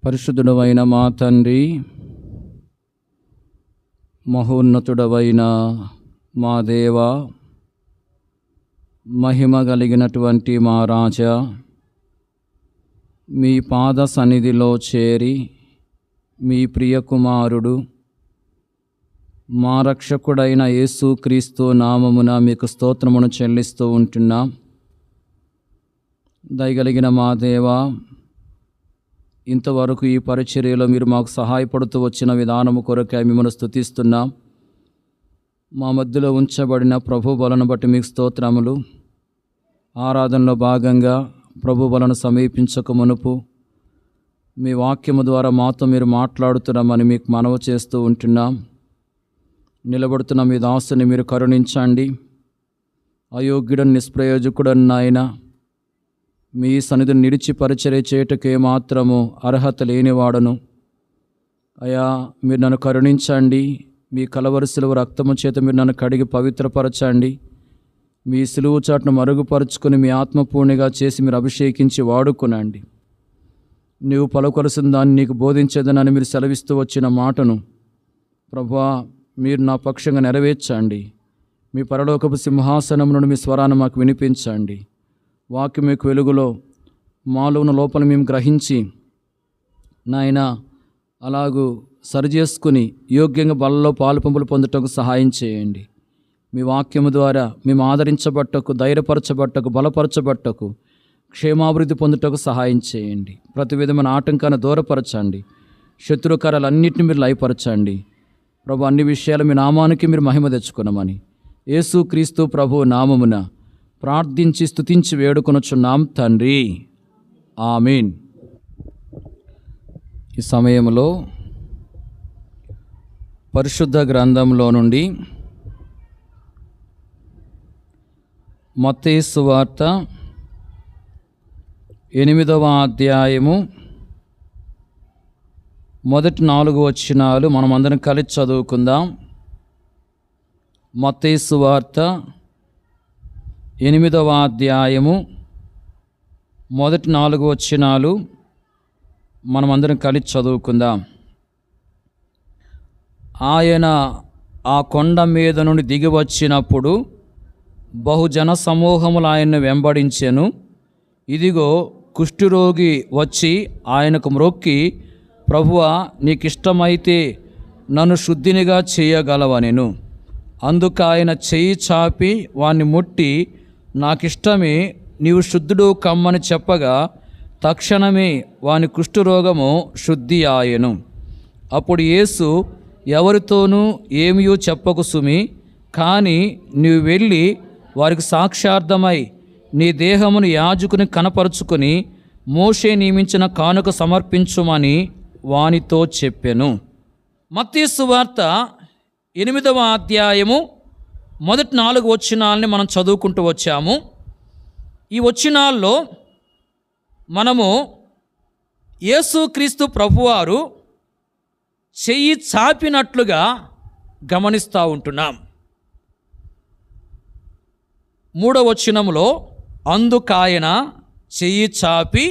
పరిశుద్ధుడవైన మా తండ్రి, మహోన్నతుడవైన మా దేవ, మహిమ కలిగినటువంటి మా రాజా, మీ పాద సన్నిధిలో చేరి మీ ప్రియకుమారుడు మా రక్షకుడైన యేసుక్రీస్తు నామమున మీకు స్తోత్రమును చెల్లిస్తూ ఉంటున్నాం. దయగలిగిన మా దేవా, ఇంతవరకు ఈ పరిచర్యలో మీరు మాకు సహాయపడుతూ వచ్చిన విధానము కొరకై మిమ్మల్ని స్తుతిస్తున్నాం. మా మధ్యలో ఉంచబడిన ప్రభు బలను బట్టి మీకు స్తోత్రములు. ఆరాధనలో భాగంగా ప్రభు బలను సమీపించక మునుపు మీ వాక్యము ద్వారా మాతో మీరు మాట్లాడుతున్నామని మీకు మనవి చేస్తూ ఉంటున్నాం. నిలబడుతున్న మీ దాసుని మీరు కరుణించండి. అయోగ్యుడని నిష్ప్రయోజకుడని నాయన, మీ సన్నిధిని నిలిచి పరిచర్య చేయటకు ఏమాత్రము అర్హత లేనివాడను. అయా, మీరు నన్ను కరుణించండి. మీ కలవరి సిలువ రక్తము చేత మీరు నన్ను కడిగి పవిత్రపరచండి. మీ సిలువు చాటును మరుగుపరుచుకుని మీ ఆత్మపూర్ణిగా చేసి మీరు అభిషేకించి వాడుకునండి. నీవు పలుకొలసిన దాన్ని నీకు బోధించేదనని మీరు సెలవిస్తూ వచ్చిన మాటను ప్రభువా మీరు నా పక్షంగా నెరవేర్చండి. మీ పరలోకపు సింహాసనం నుండి మీ స్వరాన్ని మాకు వినిపించండి. వాక్యం యొక్క వెలుగులో మాలో ఉన్న లోపల మేము గ్రహించి నాయన అలాగూ సరిచేసుకుని యోగ్యంగా బలలో పాలుపంపులు పొందుటకు సహాయం చేయండి. మీ వాక్యము ద్వారా మేము ఆదరించబట్టకు, ధైర్యపరచబట్టకు, బలపరచబట్టకు, క్షేమాభివృద్ధి పొందుటకు సహాయం చేయండి. ప్రతి విధమైన ఆటంకాన్ని దూరపరచండి. శత్రుకారాలన్నింటినీ మీరు లయపరచండి. ప్రభు, అన్ని విషయాలు మీ నామానికి మీరు మహిమ తెచ్చుకున్నామని యేసుక్రీస్తు ప్రభు నామమున ప్రార్థించి స్తుతించి వేడుకొనుచున్నాం తండ్రి, ఆమీన్. ఈ సమయంలో పరిశుద్ధ గ్రంథంలో నుండి మత్తయి సువార్త 8వ అధ్యాయము మొదటి 4 వచనాలు మనమందరం కలిసి చదువుకుందాం. మత్తయి సువార్త 8వ అధ్యాయము మొదటి 4 వచనాలు మనమందరం కలిసి చదువుకుందాం. ఆయన ఆ కొండ మీద నుండి దిగి వచ్చినప్పుడు బహుజన సమూహములు ఆయన్ను వెంబడించెను. ఇదిగో, కుష్ఠరోగి వచ్చి ఆయనకు మ్రొక్కి, ప్రభువా, నీకిష్టమైతే నన్ను శుద్ధినిగా చేయగలవనెను. అందుకు ఆయన చెయ్యి చాపి వాణ్ణి ముట్టి, నాకిష్టమే, నీవు శుద్ధుడు కమ్మని చెప్పగా తక్షణమే వాని కుష్ఠరోగము శుద్ధి ఆయెను. అప్పుడు యేసు, ఎవరితోనూ ఏమీ చెప్పకు సుమి, కానీ నీవు వెళ్ళి వారికి సాక్షార్థమై నీ దేహమును యాజకుని కనపరుచుకుని మోషే నియమించిన కానుక సమర్పించుమని వానితో చెప్పెను. మత్తయి సువార్త 8వ అధ్యాయము మొదటి 4 వచనాలని మనం చదువుకుంటూ వచ్చాము. ఈ వచనాల్లో మనము యేసుక్రీస్తు ప్రభువారు చెయ్యి చాపినట్లుగా గమనిస్తూ ఉంటున్నాం. 3వ వచనములో అందుకాయన చెయ్యి చాపి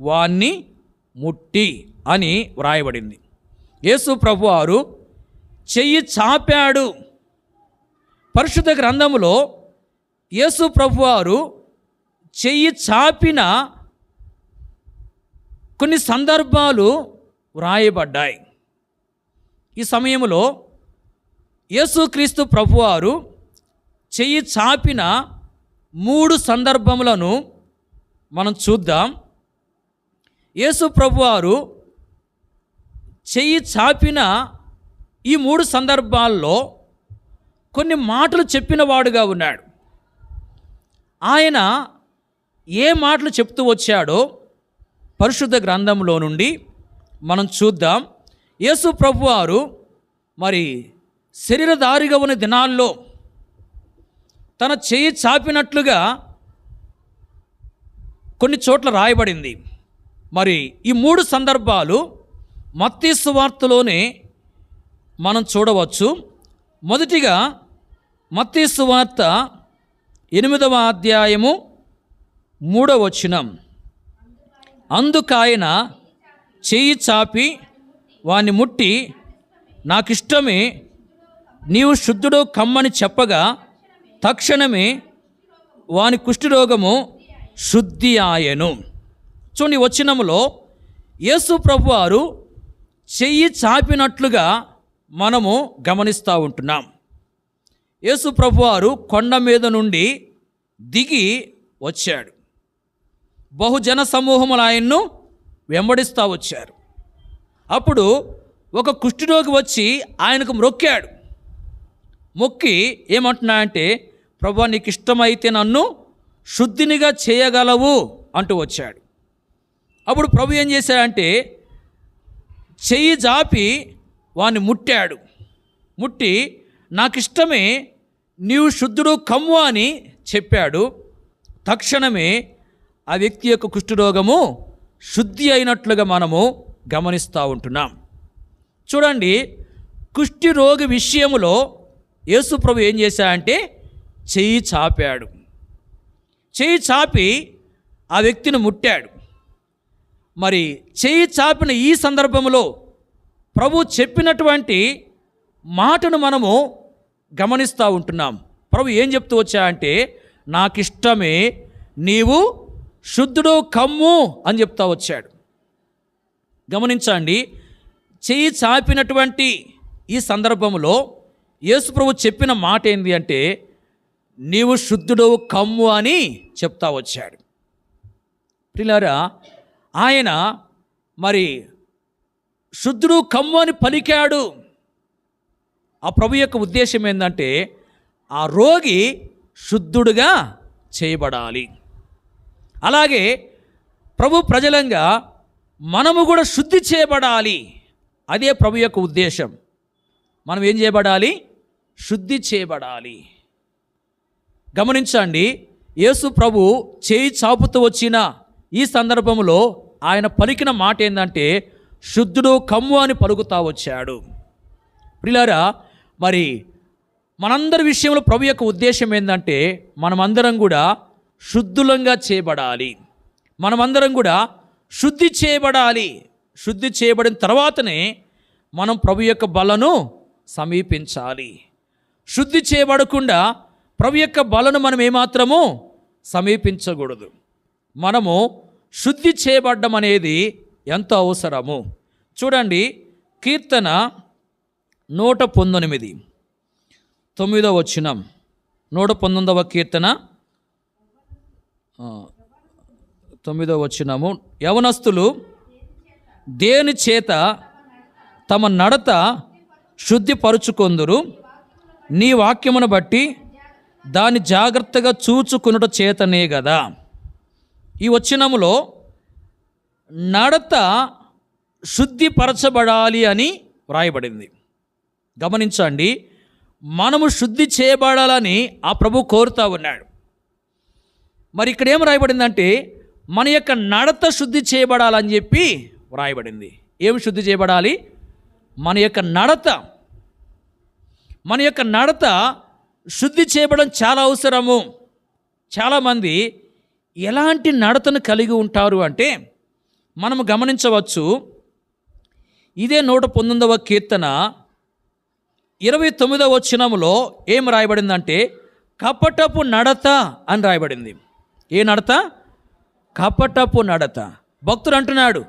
వాణ్ణి ముట్టి అని వ్రాయబడింది. యేసు ప్రభువారు చెయ్యి చాపాడు. పరిశుద్ధ గ్రంథములో యేసు ప్రభువారు చెయ్యి చాపిన కొన్ని సందర్భాలు వ్రాయబడ్డాయి. ఈ సమయంలో యేసుక్రీస్తు ప్రభువారు చెయ్యి చాపిన 3 సందర్భములను మనం చూద్దాం. యేసు ప్రభువారు చెయ్యి చాపిన ఈ 3 సందర్భాల్లో కొన్ని మాటలు చెప్పిన వాడుగా ఉన్నాడు. ఆయన ఏ మాటలు చెప్తూ వచ్చాడో పరిశుద్ధ గ్రంథంలో నుండి మనం చూద్దాం. యేసు ప్రభువారు మరి శరీరధారిగా ఉన్న దినాల్లో తన చెయ్యి చాపినట్లుగా కొన్ని చోట్ల రాయబడింది. మరి ఈ 3 సందర్భాలు మత్తయి సువార్తలోనే మనం చూడవచ్చు. మొదటిగా మత్తయి సువార్త 8వ అధ్యాయము 3వ వచనం. అందుకాయన చెయ్యి చాపి వాని ముట్టి నాకిష్టమే, నీవు శుద్ధుడు కమ్మని చెప్పగా తక్షణమే వాని కుష్ఠరోగము శుద్ధి ఆయను. చూడండి, వచనములో యేసు ప్రభువారు చెయ్యి చాపినట్లుగా మనము గమనిస్తూ ఉంటున్నాం. యేసు ప్రభువారు కొండ మీద నుండి దిగి వచ్చాడు. బహుజన సమూహములు ఆయన్ను వెంబడిస్తూ వచ్చారు. అప్పుడు ఒక కుష్ఠరోగి వచ్చి ఆయనకు మొక్కాడు. మొక్కి ఏమంటున్నాడంటే, ప్రభువా నీకు ఇష్టమైతే నన్ను శుద్ధినిగా చేయగలవు అంటూ వచ్చాడు. అప్పుడు ప్రభు ఏం చేశాడంటే చెయ్యి జాపి వాడిని ముట్టాడు. ముట్టి నాకిష్టమే, నీవు శుద్ధుడు కమ్ము అని చెప్పాడు. తక్షణమే ఆ వ్యక్తి యొక్క కుష్ఠరోగము శుద్ధి అయినట్లుగా మనము గమనిస్తూ ఉంటున్నాం. చూడండి, కుష్ఠరోగి విషయములో యేసు ప్రభు ఏం చేశాడంటే చెయ్యి చాపాడు. చెయ్యి చాపి ఆ వ్యక్తిని ముట్టాడు. మరి చెయ్యి చాపిన ఈ సందర్భంలో ప్రభు చెప్పినటువంటి మాటను మనము గమనిస్తూ ఉంటున్నాం. ప్రభు ఏం చెప్తూ వచ్చాయంటే, నాకిష్టమే, నీవు శుద్ధుడు కమ్ము అని చెప్తా వచ్చాడు. గమనించండి, చెయ్యి చాపినటువంటి ఈ సందర్భంలో యేసు ప్రభు చెప్పిన మాట ఏంటి అంటే, నీవు శుద్ధుడు కమ్ము అని చెప్తా వచ్చాడు. ప్రియులారా, ఆయన మరి శుద్ధుడు కమ్ము అని పలికాడు. ఆ ప్రభు యొక్క ఉద్దేశం ఏంటంటే, ఆ రోగి శుద్ధుడుగా చేయబడాలి. అలాగే ప్రభు ప్రజలంగా మనము కూడా శుద్ధి చేయబడాలి. అదే ప్రభు యొక్క ఉద్దేశం. మనం ఏం చేయబడాలి? శుద్ధి చేయబడాలి. గమనించండి, యేసు ప్రభు చేయి చాపుతూ వచ్చిన ఈ సందర్భంలో ఆయన పలికిన మాట ఏంటంటే, శుద్ధుడు కమ్ము అని పలుకుతా వచ్చాడు. ప్రియులారా, మరి మనందరి విషయంలో ప్రభు యొక్క ఉద్దేశం ఏంటంటే, మనమందరం కూడా శుద్ధులంగా చేయబడాలి. మనమందరం కూడా శుద్ధి చేయబడాలి. శుద్ధి చేయబడిన తర్వాతనే మనం ప్రభు యొక్క బలను సమీపించాలి. శుద్ధి చేయబడకుండా ప్రభు యొక్క బలను మనం ఏమాత్రము సమీపించకూడదు. మనము శుద్ధి చేయబడ్డం అనేది ఎంతో అవసరము. చూడండి, కీర్తన 119 9వ వచనం. 119వ కీర్తన 9వ వచనము. యవనస్తులు దేని చేత తమ నడత శుద్ధిపరుచుకొందురు, నీ వాక్యమును బట్టి దాన్ని జాగ్రత్తగా చూచుకొనుట చేతనే కదా. ఈ వచనములో నడత శుద్ధిపరచబడాలి అని వ్రాయబడింది. గమనించండి, మనము శుద్ధి చేయబడాలని ఆ ప్రభు కోరుతూ ఉన్నాడు. మరి ఇక్కడ ఏం రాయబడిందంటే, మన యొక్క నడత శుద్ధి చేయబడాలని చెప్పి వ్రాయబడింది. ఏమి శుద్ధి చేయబడాలి? మన యొక్క నడత. మన యొక్క నడత శుద్ధి చేయబడడం చాలా అవసరము. చాలామంది ఎలాంటి నడతను కలిగి ఉంటారు అంటే, మనము గమనించవచ్చు. ఇదే 119వ కీర్తన 29వ వచనములో ఏం రాయబడిందంటే, కపటపు నడత అని రాయబడింది. ఏ నడత? కపటపు నడత. భక్తుడు అంటున్నాడు,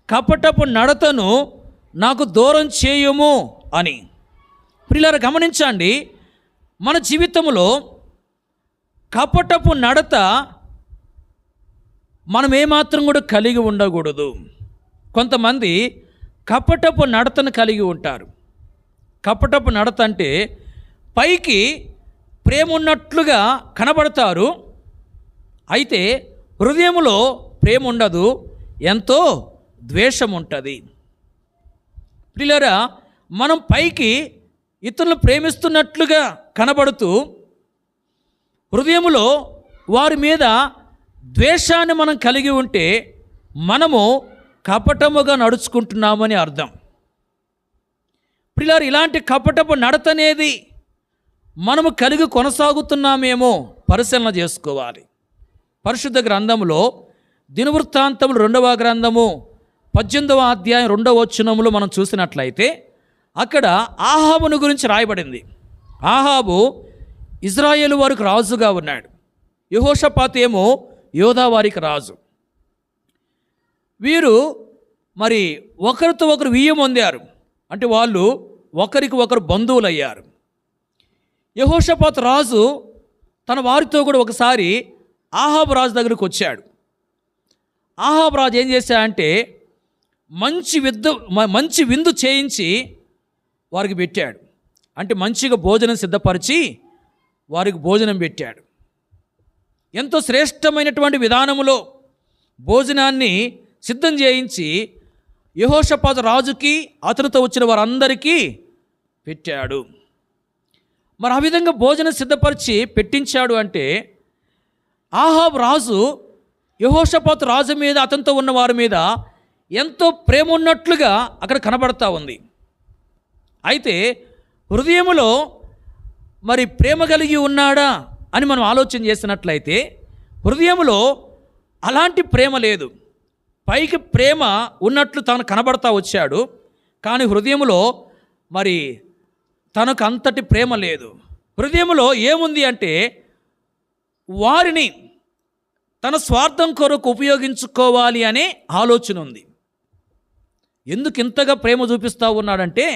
కపటపు నడతను నాకు దూరం చేయుము అని. ప్రియులారా, గమనించండి, మన జీవితంలో కపటపు నడత మనం ఏమాత్రం కూడా కలిగి ఉండకూడదు. కొంతమంది కపటపు నడతను కలిగి ఉంటారు. కపటపు నడత అంటే పైకి ప్రేమ ఉన్నట్లుగా కనబడతారు, అయితే హృదయంలో ప్రేమ ఉండదు, ఎంతో ద్వేషం ఉంటుంది. ప్రియులారా, మనం పైకి ఇతరులను ప్రేమిస్తున్నట్లుగా కనబడుతూ హృదయంలో వారి మీద ద్వేషాన్ని మనం కలిగి ఉంటే మనము కపటముగా నడుచుకుంటున్నామని అర్థం. ప్రియులారా, ఇలాంటి కపటపు నడత అనేది మనము కలిగి కొనసాగుతున్నామేమో పరిశీలన చేసుకోవాలి. పరిశుద్ధ గ్రంథములో దినవృత్తాంతములు 2వ గ్రంథము 18వ అధ్యాయం 2వ వచనంలో మనం చూసినట్లయితే అక్కడ ఆహాబును గురించి రాయబడింది. ఆహాబు ఇజ్రాయేలు వారికి రాజుగా ఉన్నాడు. యెహోషాపాతు ఏమో యోధా వారికి రాజు. వీరు మరి ఒకరితో ఒకరు వియ్యం పొందారు. అంటే వాళ్ళు ఒకరికి ఒకరు బంధువులయ్యారు. యెహోషాపాతు రాజు తన వారితో కూడా ఒకసారి ఆహాబు రాజు దగ్గరికి వచ్చాడు. ఆహాబు రాజు ఏం చేశాడంటే మంచి విందు చేయించి వారికి పెట్టాడు. అంటే మంచిగా భోజనం సిద్ధపరిచి వారికి భోజనం పెట్టాడు. ఎంతో శ్రేష్టమైనటువంటి విధానములో భోజనాన్ని సిద్ధం చేయించి యెహోషాపాతు రాజుకి అతనితో వచ్చిన వారందరికీ పెట్టాడు. మరి ఆ విధంగా భోజనం సిద్ధపరిచి పెట్టించాడు అంటే ఆహాబు రాజు యెహోషాపాతు రాజు మీద, అతనితో ఉన్న వారి మీద ఎంతో ప్రేమ ఉన్నట్లుగా అక్కడ కనబడతా ఉంది. అయితే హృదయములో మరి ప్రేమ కలిగి ఉన్నాడా అని మనం ఆలోచన చేసినట్లయితే హృదయములో అలాంటి ప్రేమ లేదు. పైకి ప్రేమ ఉన్నట్లు తను కనబడతా వచ్చాడు, కానీ హృదయములో మరి తనకు అంతటి ప్రేమ లేదు. హృదయములో ఏముంది అంటే వారిని తన స్వార్థం కొరకు ఉపయోగించుకోవాలి అనే ఆలోచన ఉంది. ఎందుకు ఇంతగా ప్రేమ చూపిస్తూ ఉన్నాడంటే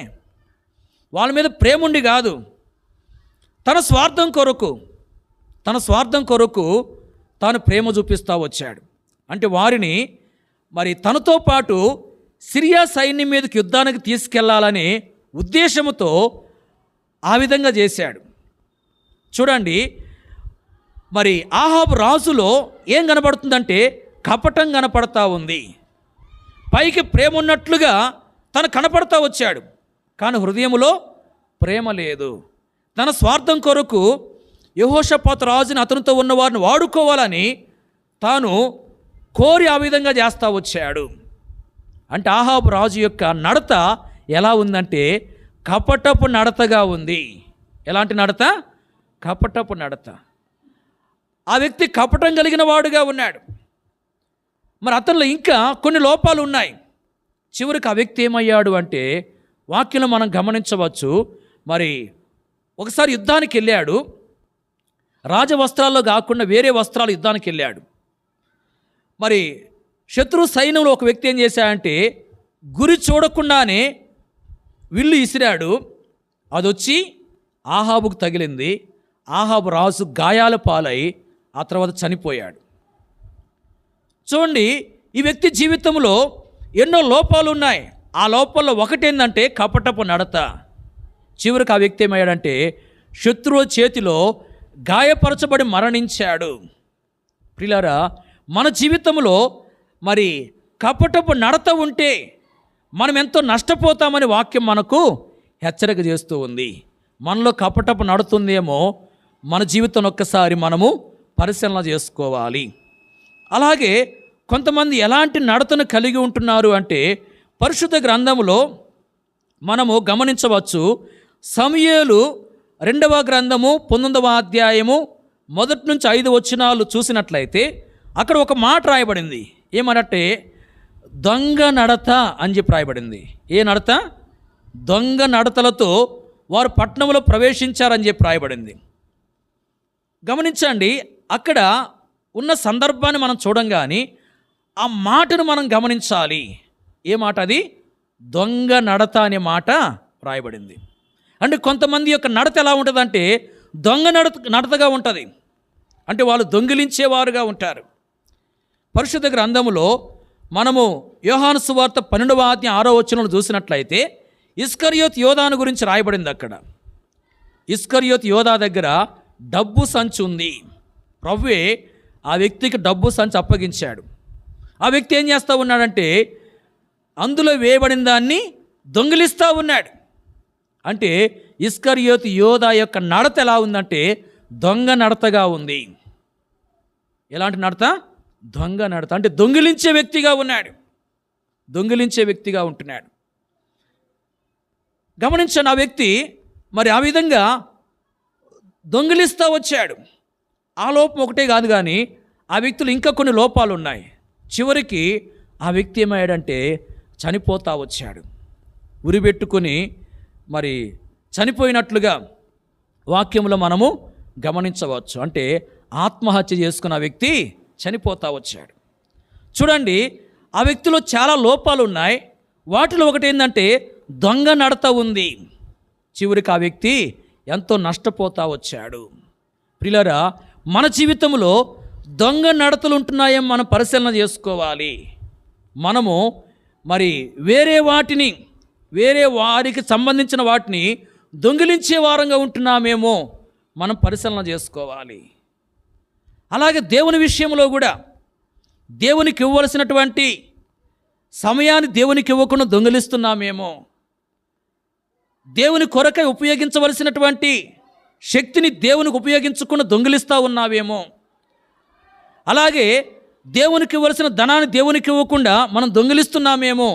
వాళ్ళ మీద ప్రేమ ఉండి కాదు, తన స్వార్థం కొరకు తాను ప్రేమ చూపిస్తూ వచ్చాడు. అంటే వారిని మరి తనతో పాటు సిరియా సైన్యం మీదకి యుద్ధానికి తీసుకెళ్లాలనే ఉద్దేశంతో ఆ విధంగా చేశాడు. చూడండి, మరి ఆహాబు రాజులో ఏం కనపడుతుందంటే కపటం కనపడతా ఉంది. పైకి ప్రేమ ఉన్నట్లుగా తను కనపడతా వచ్చాడు, కానీ హృదయములో ప్రేమ లేదు. తన స్వార్థం కొరకు యెహోషాపాతు రాజుని, అతనితో ఉన్న వారిని వాడుకోవాలని తాను కోరి ఆ విధంగా చేస్తూ వచ్చాడు. అంటే ఆహాబు రాజు యొక్క నడత ఎలా ఉందంటే కపటపు నడతగా ఉంది. ఎలాంటి నడత? కపటపు నడత. ఆ వ్యక్తి కపటం కలిగిన వాడుగా ఉన్నాడు. మరి అతనిలో ఇంకా కొన్ని లోపాలు ఉన్నాయి. చివరికి ఆ వ్యక్తి ఏమయ్యాడు అంటే వాక్యంలో మనం గమనించవచ్చు. మరి ఒకసారి యుద్ధానికి వెళ్ళాడు, రాజవస్త్రాల్లో కాకుండా వేరే వస్త్రాలు యుద్ధానికి వెళ్ళాడు. మరి శత్రు సైన్యంలో ఒక వ్యక్తి ఏం చేశాడంటే గురి చూడకుండానే విల్లు ఇసిరాడు. అదొచ్చి ఆహాబుకు తగిలింది. ఆహాబు రాజు గాయాల పాలై ఆ తర్వాత చనిపోయాడు. చూడండి, ఈ వ్యక్తి జీవితంలో ఎన్నో లోపాలు ఉన్నాయి. ఆ లోపాల్లో ఒకటేందంటే కపటపు నడత. చివరికి ఆ వ్యక్తి ఏమయ్యాడంటే శత్రువు చేతిలో గాయపరచబడి మరణించాడు. ప్రియులారా, మన జీవితంలో మరి కపటపు నడత ఉంటే మనం ఎంతో నష్టపోతామని వాక్యం మనకు హెచ్చరిక చేస్తూ ఉంది. మనలో కపటపు నడుతుందేమో మన జీవితం ఒక్కసారి మనము పరిశీలన చేసుకోవాలి. అలాగే కొంతమంది ఎలాంటి నడతను కలిగి ఉంటున్నారు అంటే పరిశుద్ధ గ్రంథములో మనము గమనించవచ్చు. సమూయేలు 2వ గ్రంథము 19వ అధ్యాయము 1 నుంచి 5 వచనాలు చూసినట్లయితే అక్కడ ఒక మాట రాయబడింది. ఏమనంటే దొంగ నడత అని చెప్పి రాయబడింది. ఏ నడత? దొంగ నడతలతో వారు పట్టణంలో ప్రవేశించారని చెప్పి రాయబడింది. గమనించండి, అక్కడ ఉన్న సందర్భాన్ని మనం చూడంగానే ఆ మాటను మనం గమనించాలి. ఏ మాట అది? దొంగ నడత అనే మాట రాయబడింది. అంటే కొంతమంది యొక్క నడత ఎలా ఉంటుందంటే దొంగ నడతగా ఉంటుంది. అంటే వాళ్ళు దొంగిలించేవారుగా ఉంటారు. పరిశుద్ధ గ్రంథములో మనము యోహాను సువార్త 12వ అధ్యాయం 6వ వచనంలో చూసినట్లయితే ఇస్కరియోతు యోధాను గురించి రాయబడింది. అక్కడ ఇస్కరియోతు యోధా దగ్గర డబ్బు సంచి ఉంది. ప్రభువే ఆ వ్యక్తికి డబ్బు సంచి అప్పగించాడు. ఆ వ్యక్తి ఏం చేస్తూ ఉన్నాడంటే అందులో వేయబడిన దాన్ని దొంగిలిస్తూ ఉన్నాడు. అంటే ఇస్కరియోతు యోధా యొక్క నడత ఎలా ఉందంటే దొంగ నడతగా ఉంది. ఎలాంటి నడత? దొంగ నడత. అంటే దొంగిలించే వ్యక్తిగా ఉన్నాడు, దొంగిలించే వ్యక్తిగా ఉంటున్నాడు. గమనించండి, ఆ వ్యక్తి మరి ఆ విధంగా దొంగిలిస్తూ వచ్చాడు. ఆ లోపం ఒకటే కాదు, కానీ ఆ వ్యక్తులు ఇంకా కొన్ని లోపాలు ఉన్నాయి. చివరికి ఆ వ్యక్తి ఏమయ్యాడంటే చనిపోతా వచ్చాడు. ఉరిపెట్టుకొని మరి చనిపోయినట్లుగా వాక్యంలో మనము గమనించవచ్చు. అంటే ఆత్మహత్య చేసుకున్న వ్యక్తి చనిపోతా వచ్చాడు. చూడండి, ఆ వ్యక్తిలో చాలా లోపాలు ఉన్నాయి. వాటిలో ఒకటి ఏంటంటే దొంగ నడత ఉంది. చివరికి ఆ వ్యక్తి ఎంతో నష్టపోతా వచ్చాడు. ప్రియులారా, మన జీవితంలో దొంగ నడతలు ఉంటున్నాయేమో మనం పరిశీలన చేసుకోవాలి. మనము మరి వేరే వారికి సంబంధించిన వాటిని దొంగిలించే వారంగా ఉంటున్నామేమో మనం పరిశీలన చేసుకోవాలి. అలాగే దేవుని విషయంలో కూడా దేవునికి ఇవ్వవలసినటువంటి సమయాన్ని దేవునికి ఇవ్వకుండా దొంగిలిస్తున్నామేమో, దేవుని కొరకై ఉపయోగించవలసినటువంటి శక్తిని దేవునికి ఉపయోగించకుండా దొంగిలిస్తూ ఉన్నావేమో, అలాగే దేవునికి ఇవ్వాల్సిన ధనాన్ని దేవునికి ఇవ్వకుండా మనం దొంగిలిస్తున్నామేమో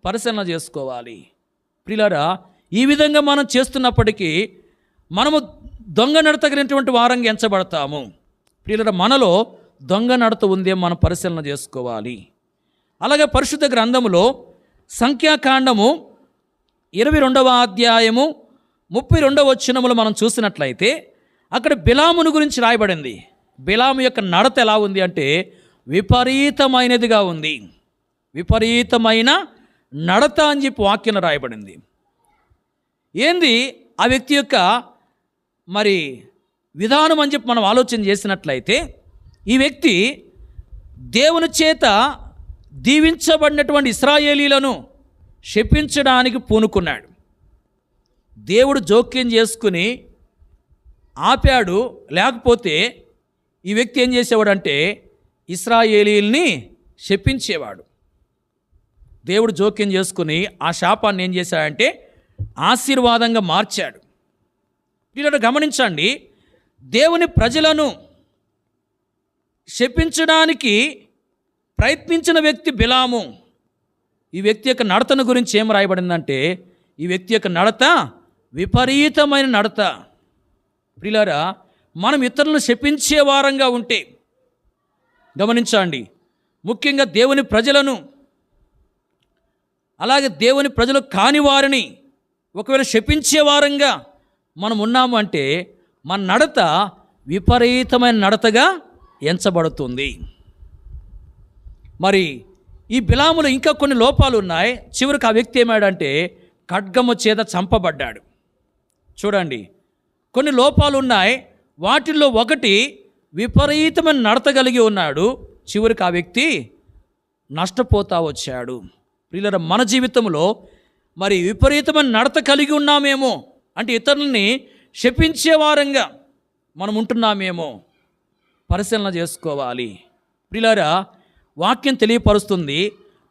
పరిశీలన చేసుకోవాలి. ప్రియులారా, ఈ విధంగా మనం చేస్తున్నప్పటికీ మనము దొంగ నడతగినటువంటి వారంగా ఎంచబడతాము. ప్రియులారా, మనలో దొంగ నడత ఉందేమో మనం పరిశీలన చేసుకోవాలి. అలాగే పరిశుద్ధ గ్రంథములో సంఖ్యాకాండము 22వ అధ్యాయము 32వ వచనములు మనం చూసినట్లయితే అక్కడ బిలామును గురించి రాయబడింది. బిలాము యొక్క నడత ఎలా ఉంది అంటే విపరీతమైనదిగా ఉంది. విపరీతమైన నడత అని చెప్పి వాక్యం రాయబడింది. ఏంది ఆ వ్యక్తి యొక్క మరి విధానం అని చెప్పి మనం ఆలోచన చేసినట్లయితే, ఈ వ్యక్తి దేవుని చేత దీవించబడినటువంటి ఇశ్రాయేలీలను శపించడానికి పూనుకున్నాడు. దేవుడు జోక్యం చేసుకుని ఆపాడు. లేకపోతే ఈ వ్యక్తి ఏం చేసేవాడంటే ఇశ్రాయేలీల్ని శపించేవాడు. దేవుడు జోక్యం చేసుకుని ఆ శాపాన్ని ఏం చేశాడంటే ఆశీర్వాదంగా మార్చాడు. వీళ్ళని గమనించండి, దేవుని ప్రజలను శపించడానికి ప్రయత్నించిన వ్యక్తి బిలాము. ఈ వ్యక్తి యొక్క నడతను గురించి ఏం రాయబడిందంటే ఈ వ్యక్తి యొక్క నడత విపరీతమైన నడత. ప్రియులారా, మనం ఇతరులను శపించే వారంగా ఉంటే, గమనించండి, ముఖ్యంగా దేవుని ప్రజలను, అలాగే దేవుని ప్రజలు కాని వారిని ఒకవేళ శపించే వారంగా మనం ఉన్నాము అంటే మన నడత విపరీతమైన నడతగా ఎంచబడుతుంది. మరి ఈ బిలాములో ఇంకా కొన్ని లోపాలు ఉన్నాయి. చివరికి ఆ వ్యక్తి ఏమాడంటే ఖడ్గము చేత చంపబడ్డాడు. చూడండి, కొన్ని లోపాలు ఉన్నాయి. వాటిల్లో ఒకటి విపరీతమైన నడత కలిగి ఉన్నాడు. చివరికి ఆ వ్యక్తి నష్టపోతా వచ్చాడు. ప్రియులారా, మన జీవితంలో మరి విపరీతమైన నడత కలిగి ఉన్నామేమో, అంటే ఇతరులని శపించే వారంగా మనం ఉంటున్నామేమో పరిశీలన చేసుకోవాలి. ప్రియులారా, వాక్యం తెలియపరుస్తుంది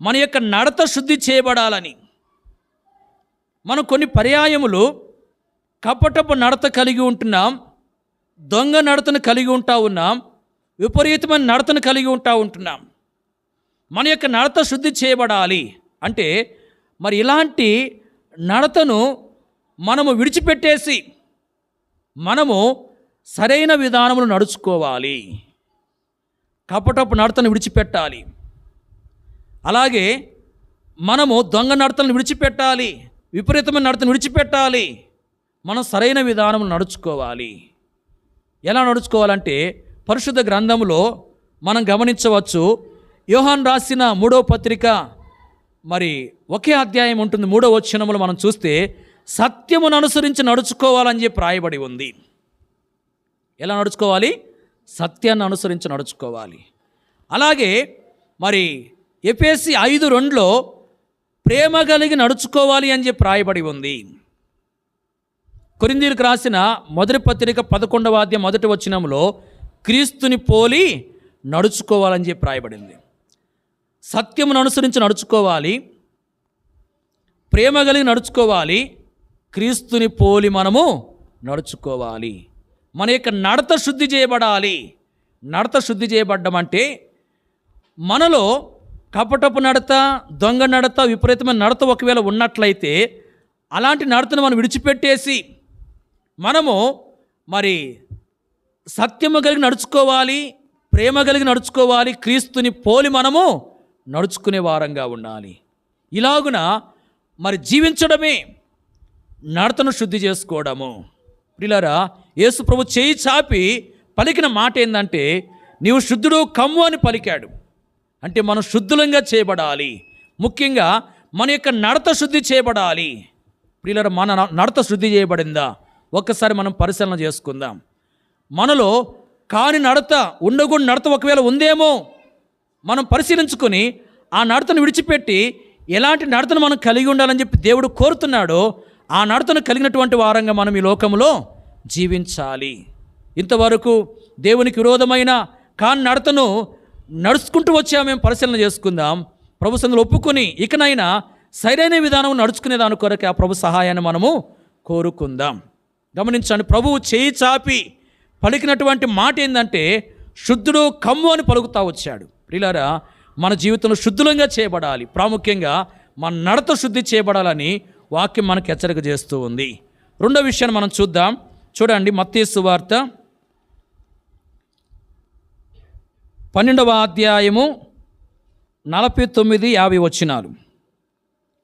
మన యొక్క నడత శుద్ధి చేయబడాలని. మనం కొన్ని పర్యాయములు కపటపు నడత కలిగి ఉంటున్నాం, దొంగ నడతను కలిగి ఉన్నాం, విపరీతమైన నడతను కలిగి ఉంటున్నాం. మన యొక్క నడత శుద్ధి చేయబడాలి అంటే మరి ఇలాంటి నడతను మనము విడిచిపెట్టేసి మనము సరైన విధానములు నడుచుకోవాలి. కపటపు నడతను విడిచిపెట్టాలి. అలాగే మనము దొంగ నడతను విడిచిపెట్టాలి, విపరీతమైన నడతను విడిచిపెట్టాలి. మనం సరైన విధానములు నడుచుకోవాలి. ఎలా నడుచుకోవాలంటే పరిశుద్ధ గ్రంథములో మనం గమనించవచ్చు. యోహాను రాసిన 3వ పత్రిక మరి ఒకే అధ్యాయం ఉంటుంది. 3వ వచనములో మనం చూస్తే సత్యమును అనుసరించి నడుచుకోవాలని చెప్పి రాయబడి ఉంది. ఎలా నడుచుకోవాలి? సత్యాన్ని అనుసరించి నడుచుకోవాలి. అలాగే మరి ఎఫెసీ 5:2లో ప్రేమ కలిగి నడుచుకోవాలి అని చెప్పి రాయబడి ఉంది. కొరింథీయులకు రాసిన మొదటి పత్రిక 11వ అధ్యాయం 1వ వచనంలో క్రీస్తుని పోలి నడుచుకోవాలని చెప్పి రాయబడింది. సత్యమును అనుసరించి నడుచుకోవాలి, ప్రేమ కలిగి నడుచుకోవాలి, క్రీస్తుని పోలి మనము నడుచుకోవాలి. మన యొక్క నడత శుద్ధి చేయబడాలి. నడత శుద్ధి చేయబడ్డం అంటే మనలో కపటపు నడత, దొంగ నడత, విపరీతమైన నడత ఒకవేళ ఉన్నట్లయితే అలాంటి నడతను మనం విడిచిపెట్టేసి మనము మరి సత్యము కలిగి నడుచుకోవాలి, ప్రేమ కలిగి నడుచుకోవాలి, క్రీస్తుని పోలి మనము నడుచుకునే వారంగా ఉండాలి. ఇలాగున మరి జీవించడమే నడతను శుద్ధి చేసుకోవడము. ప్రియులారా, యేసు ప్రభు చేయి చాపి పలికిన మాట ఏంటంటే, నీవు శుద్ధుడు కమ్ము అని పలికాడు. అంటే మనం శుద్ధులంగా చేయబడాలి. ముఖ్యంగా మన యొక్క నడత శుద్ధి చేయబడాలి. ప్రియులారా, మన నడత శుద్ధి చేయబడిందా? ఒక్కసారి మనం పరిశీలన చేసుకుందాం. మనలో కాని నడత, ఉండకూడని నడత ఒకవేళ ఉందేమో మనం పరిశీలించుకొని ఆ నడతను విడిచిపెట్టి ఎలాంటి నడతను మనం కలిగి ఉండాలని చెప్పి దేవుడు కోరుతున్నాడో ఆ నడతను కలిగినటువంటి వారంగా మనం ఈ లోకంలో జీవించాలి. ఇంతవరకు దేవునికి విరోధమైన కాని నడతను నడుచుకుంటూ వచ్చా మేము పరిశీలన చేసుకుందాం. ప్రభు సన్నిధిలో ఒప్పుకొని ఇకనైనా సరైన విధానం నడుచుకునే దాని కొరకు ఆ ప్రభు సహాయాన్ని మనము కోరుకుందాం. గమనించండి, ప్రభువు చేయి చాపి పలికినటువంటి మాట ఏంటంటే, శుద్ధుడు కమ్ము అని పలుకుతా వచ్చాడు. ప్రియులారా, మన జీవితంలో శుద్ధులంగా చేయబడాలి. ప్రాముఖ్యంగా మన నడత శుద్ధి చేయబడాలని వాక్యం మనకు హెచ్చరిక చేస్తూ ఉంది. రెండో విషయాన్ని మనం చూద్దాం. చూడండి, మత్తయి సువార్త 12వ అధ్యాయము 49-50 వచనాలు.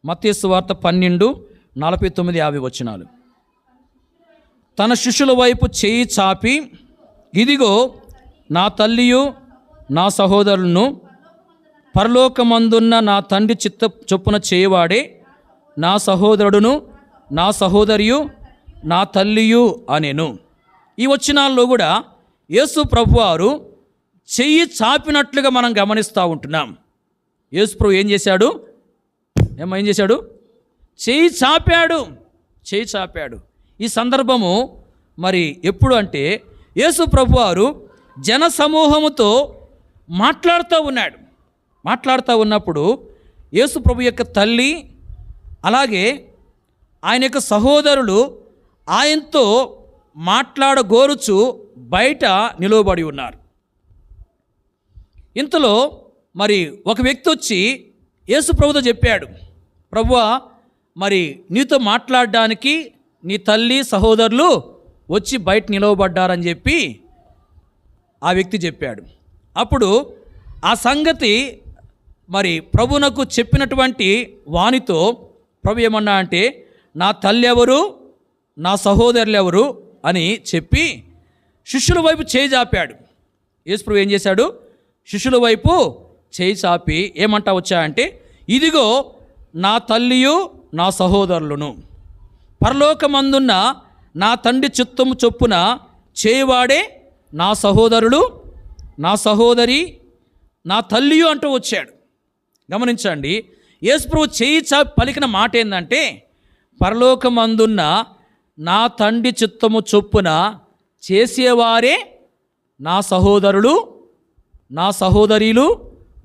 మత్తయి సువార్త 12:49-50 వచనాలు. తన శిష్యుల వైపు చేయి చాపి, ఇదిగో నా తల్లియు నా సహోదరులను, పరలోకమందున్న నా తండ్రి చిత్త చొప్పున చేయవాడే నా సహోదరుడును నా సహోదరియు నా తల్లియు అనెను. ఈ వచనాల్లో కూడా యేసు ప్రభువారు చెయ్యి చాపినట్లుగా మనం గమనిస్తూ ఉంటున్నాం. యేసు ప్రభు ఏం చేశాడు? ఏం చేశాడు? చెయ్యి చాపాడు. ఈ సందర్భము మరి ఎప్పుడు అంటే, యేసు ప్రభువారు జన సమూహముతో మాట్లాడుతూ ఉన్నప్పుడు యేసు ప్రభు యొక్క తల్లి అలాగే ఆయన యొక్క సహోదరులు ఆయనతో మాట్లాడగోరుచు బయట నిలువబడి ఉన్నారు. ఇంతలో మరి ఒక వ్యక్తి వచ్చి యేసు ప్రభుతో చెప్పాడు, ప్రభువా, మరి నీతో మాట్లాడడానికి నీ తల్లి సహోదరులు వచ్చి బయట నిలవబడ్డారని చెప్పి ఆ వ్యక్తి చెప్పాడు. అప్పుడు ఆ సంగతి మరి ప్రభువునకు చెప్పినటువంటి వానితో ప్రభు ఏమన్నా అంటే, నా తల్లి ఎవరు, నా సహోదరులు ఎవరు అని చెప్పి శిష్యుల వైపు చేయి చాపాడు. యేసు ప్రభు ఏం చేశాడు? శిష్యుల వైపు చేయి చాపి ఏమంటా వచ్చా అంటే, ఇదిగో నా తల్లియు నా సహోదరులను, పరలోకమందున్న నా తండ్రి చిత్తము చొప్పున చేయవాడే నా సహోదరుడు నా సహోదరి నా తల్లియు అంటూ వచ్చాడు. గమనించండి, యేసు ప్రభు చేయి చాపి పలికిన మాట ఏంటంటే, పరలోకమందున్న నా తండ్రి చిత్తము చొప్పున చేసేవారే నా సహోదరుడు నా సహోదరీలు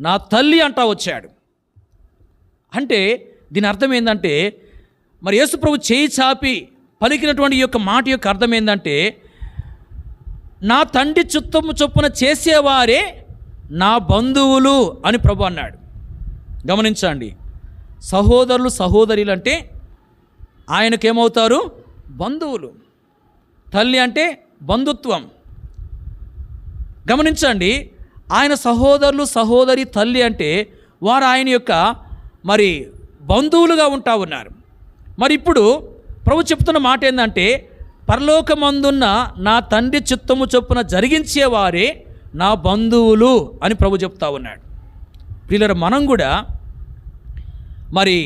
నా తల్లి అంటా వచ్చాడు. అంటే దీని అర్థం ఏంటంటే, మరి యేసు ప్రభు చేయి చాపి పలికినటువంటి ఈ యొక్క మాట యొక్క అర్థం ఏంటంటే, నా తండ్రి చిత్తము చొప్పున చేసేవారే నా బంధువులు అని ప్రభు అన్నాడు. గమనించండి, సహోదరులు సహోదరులు అంటే ఆయనకేమవుతారు? బంధువులు. తల్లి అంటే బంధుత్వం. గమనించండి, ఆయన సహోదరులు సహోదరి తల్లి అంటే వారు ఆయన యొక్క మరి బంధువులుగా ఉంటా ఉన్నారు. మరి ఇప్పుడు ప్రభు చెప్తున్న మాట ఏంటంటే, పరలోకమందున్న నా తండ్రి చిత్తము చొప్పున జరిగించేవారే నా బంధువులు అని ప్రభు చెప్తా ఉన్నాడు. ప్రియులారా, మనం కూడా మరి